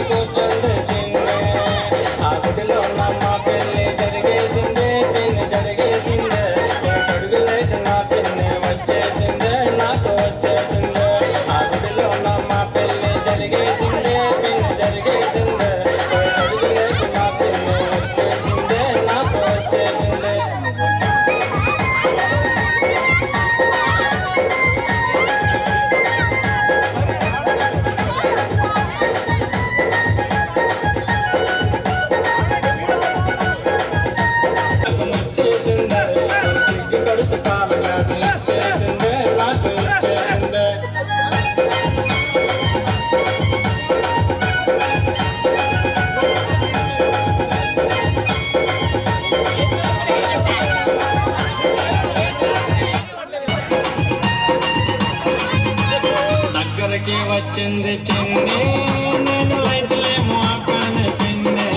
కూర్చుంది చిన్నే ఆ గుడిలో నమ్మ పెళ్ళి జరిగేసిందే పిన్ని జరిగేసిందే అడుగు లేచి నా చిన్నే వచ్చేసిందే నాకు వచ్చేసిందే ఆ గుడిలో నమ్మ పెళ్ళి జరిగేసిందే పిన్ని జరిగేసిందే అడుగు లేచి నా చిన్నే వచ్చేసిందే నాకు వచ్చేసిందే దగ్గరికి వచ్చింది చిన్ని నేను లైట్లేమో ఆపాను పిన్ని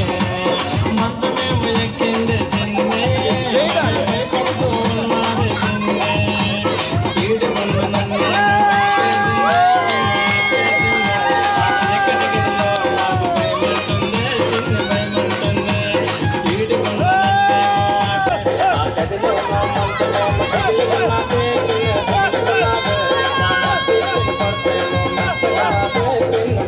మంచమేమో ఎక్కింది చిన్ని పడుతూ ఉన్నది చిన్ని స్పీడ్ ముందు నన్ను చీకటి గదిలో నాకు భయమంటుంది చిన్ని భయమంటుంది స్పీడ్ ముందు ఆ గదిలో నా మంచమేమో గదిలో నాకే పిన్ని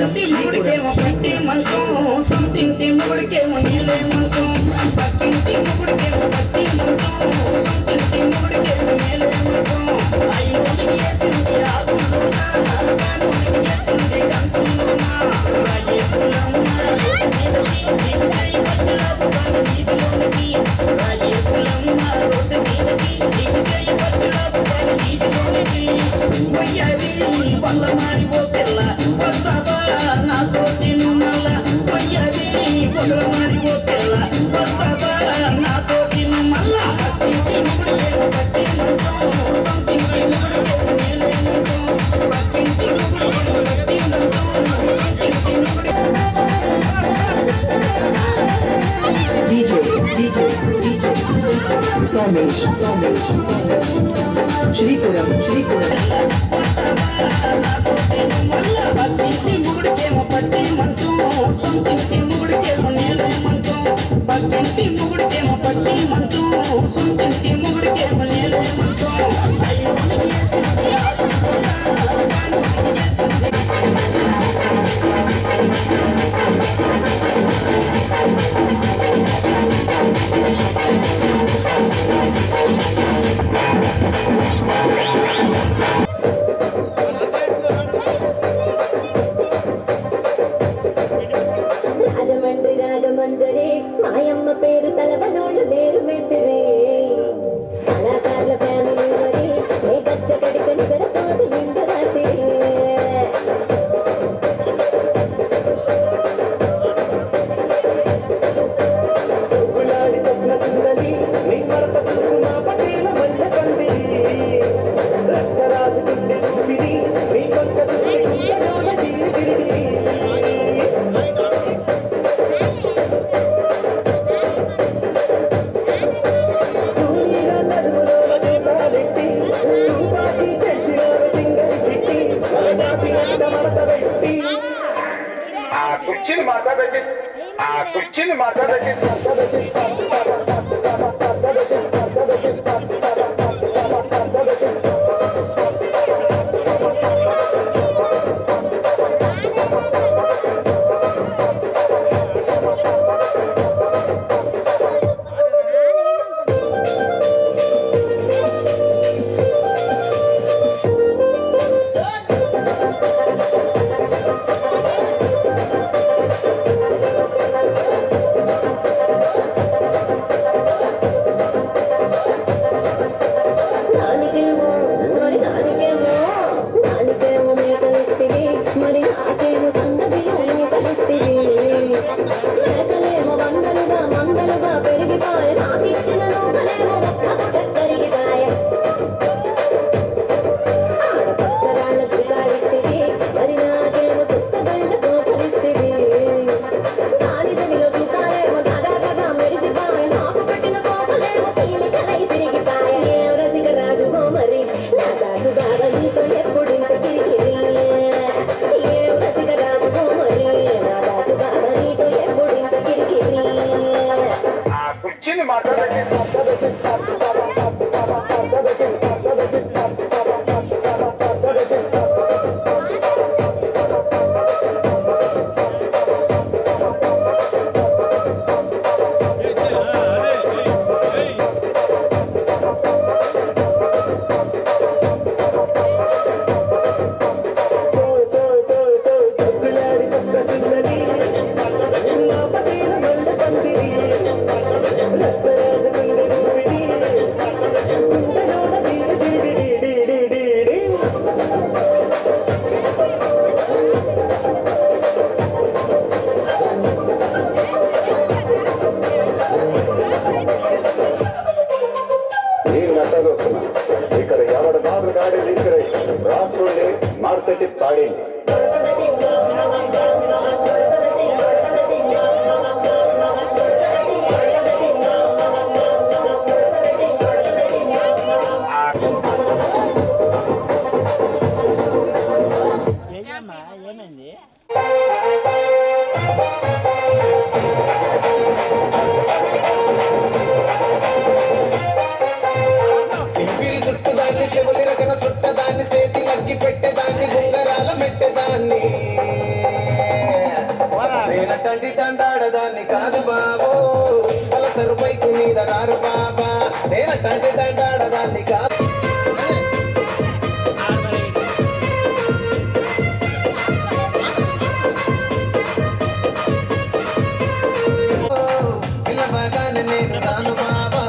పక్కింటి ముగుడికేమో పట్టి మంచం సొంతింటి ముగుడికేమో నీళ్ళే మంచం పక్కింటి ముగుడికేమో పట్టి మంచం సొంతింటి ముగుడికేమో నీళ్ళే మంచం అయ్యోడికి వేసింది ఆకులోనా కానుడికి వేసింది కంచులోనా రాయే పులమ్మ రోడ్డు మీదకి దిగుతాయి పట్టులకు వాళ్ళ వీధిలోనికి రాయే పులమ్మ రోడ్డు మీదకి దిగుతాయి పట్టులకు వాళ్ళ వీధిలోనికి వయ్యారి వల్ల మారిపో పిల్ల వస్తావా నాతో తిను మల్ల వయ్యారి వల్ల మారిపో పిల్ల వస్తావా నాతో తిను మల్ల పక్కింటి ముగుడికేమో పట్టి మంచం సొంతింటి ముగుడికేమో నీళ్ళే మంచం పక్కింటి ముగుడికేమో పట్టి మంచం సొంతింటి DJ Somesh Shripuram పక్కింటి ముగుడికేమో పట్టి మంచం సొంతింటి ముగుడికేమో నీళ్ళే మంచం పక్కింటి ముగుడికేమో పట్టి మంచం సొంతింటి ముగుడికేమో నీళ్ళే మంచం అయ్యోడికి వేసింది ఆకులోనా కానుడికి వేసింది రాజమండ్రి రాగమంజరి మాయమ్మ పేరు తలపనోళ్ళు లేరు మేస్తిరి కళాకారుల ఫ్యామిలీ మరి ఏ గచ్చ కడిక నిద్రపోతు నిండు రాత్రి సుబ్బులాడి స్వప్న సుందరి నీ భర్త సుబ్బున పటేల మల్ల కందిరి రచ్చరాజు గుండె ఊపిరి నీ పక్క గుండెలోన తిరిగిరి తూలిన నడుములోన జోతాలెట్టి తుపాకి తెచ్చిన టింగరి చిట్టి మరదాపినంత మరత పెట్టి ఆ కుర్చీని మాట్లాడకి నానికేమో మేకలిస్తివి మరి నాకేమో సన్నబియ్యం కలిస్తివి మేకలేమో మందలుగా పెరిగిపాయ నాకిచ్చిన నూకలేమో ఒక్క పుట కరిగిపాయ ఆడపచ్చరాళ్ళ చుట్టాలిస్తివి మరి నాకేమో చుక్కగంట కోపలిస్తివి గాలి జమిలో చుట్టాలేమో దాదాగా మెరిసిపాయ నాకు పెట్టిన కోపలేమో సీలికలై సిరిగిపాయ ఏ రసిక రాజువో మరి నా దాసు బాగా నీతో ఎప్పుడింత కిరికిరి ఏ రసిక రాజువో మరి నా దాసు బాగా నీతో ఎప్పుడింత కిరికిరి ఆ కుర్చీని మాట్లాడకి సుబ్బులాడి స్వప్న సుందరి నా పటేల మల్ల కందిరి రచ్చరాజు గుండె ఊపిరి గుండెలోన తిరిగిరి నేను మెత్తగా వస్తున్నా ఇక్కడ ఎవడు మాత్రం గాడి లింకరై రాసుకోండి మారుతట్టి పాడింది సింపిరి చుట్టదాన్ని చెవులి రకన చుట్టదాన్ని సేతి నగ్గి పెట్టేదాన్ని ఉంగరాల మెట్టేదాన్ని టంటి టంటాడదాన్ని కాదు బాబు పలసరు బైకు మీద రారు బాబా నేను టంటి టంటాడదాన్ని కాదు పిల్లబాగానే నేను రాను బాబా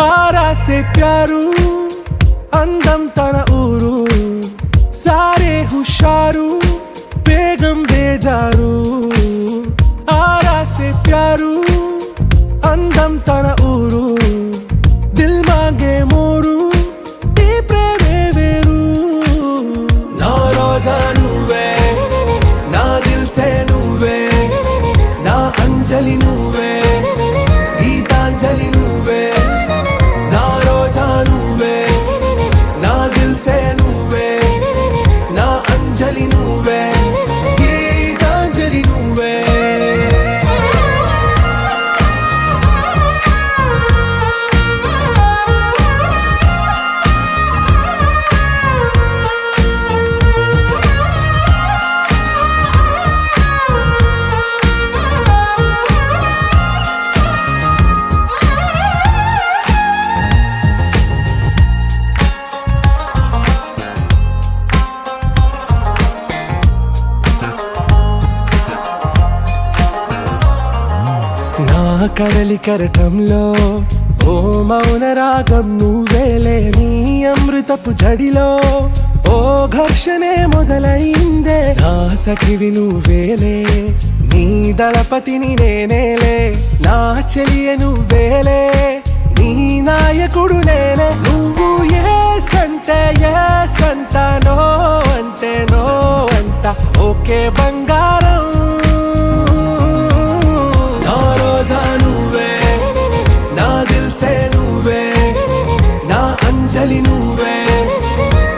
आरा से प्यारू अंदम तन ऊरू सारे हुशारू बेगम बेजारू आरा से प्यारू अंदम तन ऊरू दिल मांगे मोरू ती प्रेमे वेरू ना रोजा नुवे ना दिल से नुवे ना अंजलि नुवे गीतांजलि नुवे ना रोजा नुवे ना दिल से नुवे ना अंजलि नुवे गीतांजलि नुवे కడలి కరటంలో ఓ మౌన రాగం నువ్వేలే నీ అమృతపు జడిలో ఓ ఘర్షణే మొదలైందే నా సఖివి నువ్వేలే నీ దళపతిని నేనేలే నా చెలియ నువ్వేలే నీ నాయకుడు నేనే నువ్వు ఏ సంట నో అంటే నో అంట ఓకే బంగారం रोजा नुवे ना दिल से नुवे ना अंजलि नुवे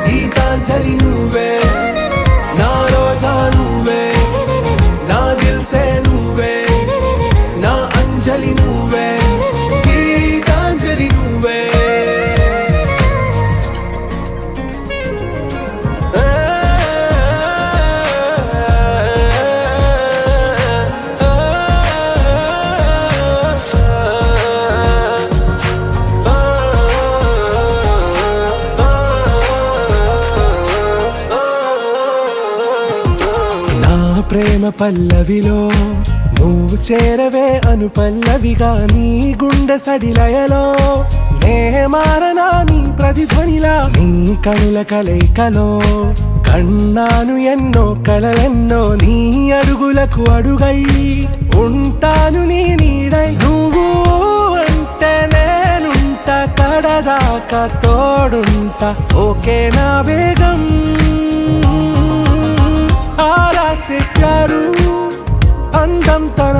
गीतांजलि नुवे ना रोजा नुवे ना दिल से नुवे ना अंजलि नुवे गीतांजलि नुवे ప్రేమ పల్లవిలో నువ్వు చేరవే అను పల్లవిగా నీ గుండె సడిలయలో నే మారనా నీ ప్రతిధ్వనిలా నీ కనుల కలయికలో కన్నాను ఎన్నో కలలెన్నో నీ అడుగులకు అడుగై ఉంటాను నీ నీడై నువ్వు అంటే నేనుంట కడదాకా తోడుంట ఓకే నా బేగం आरा से प्यारू अंदम तन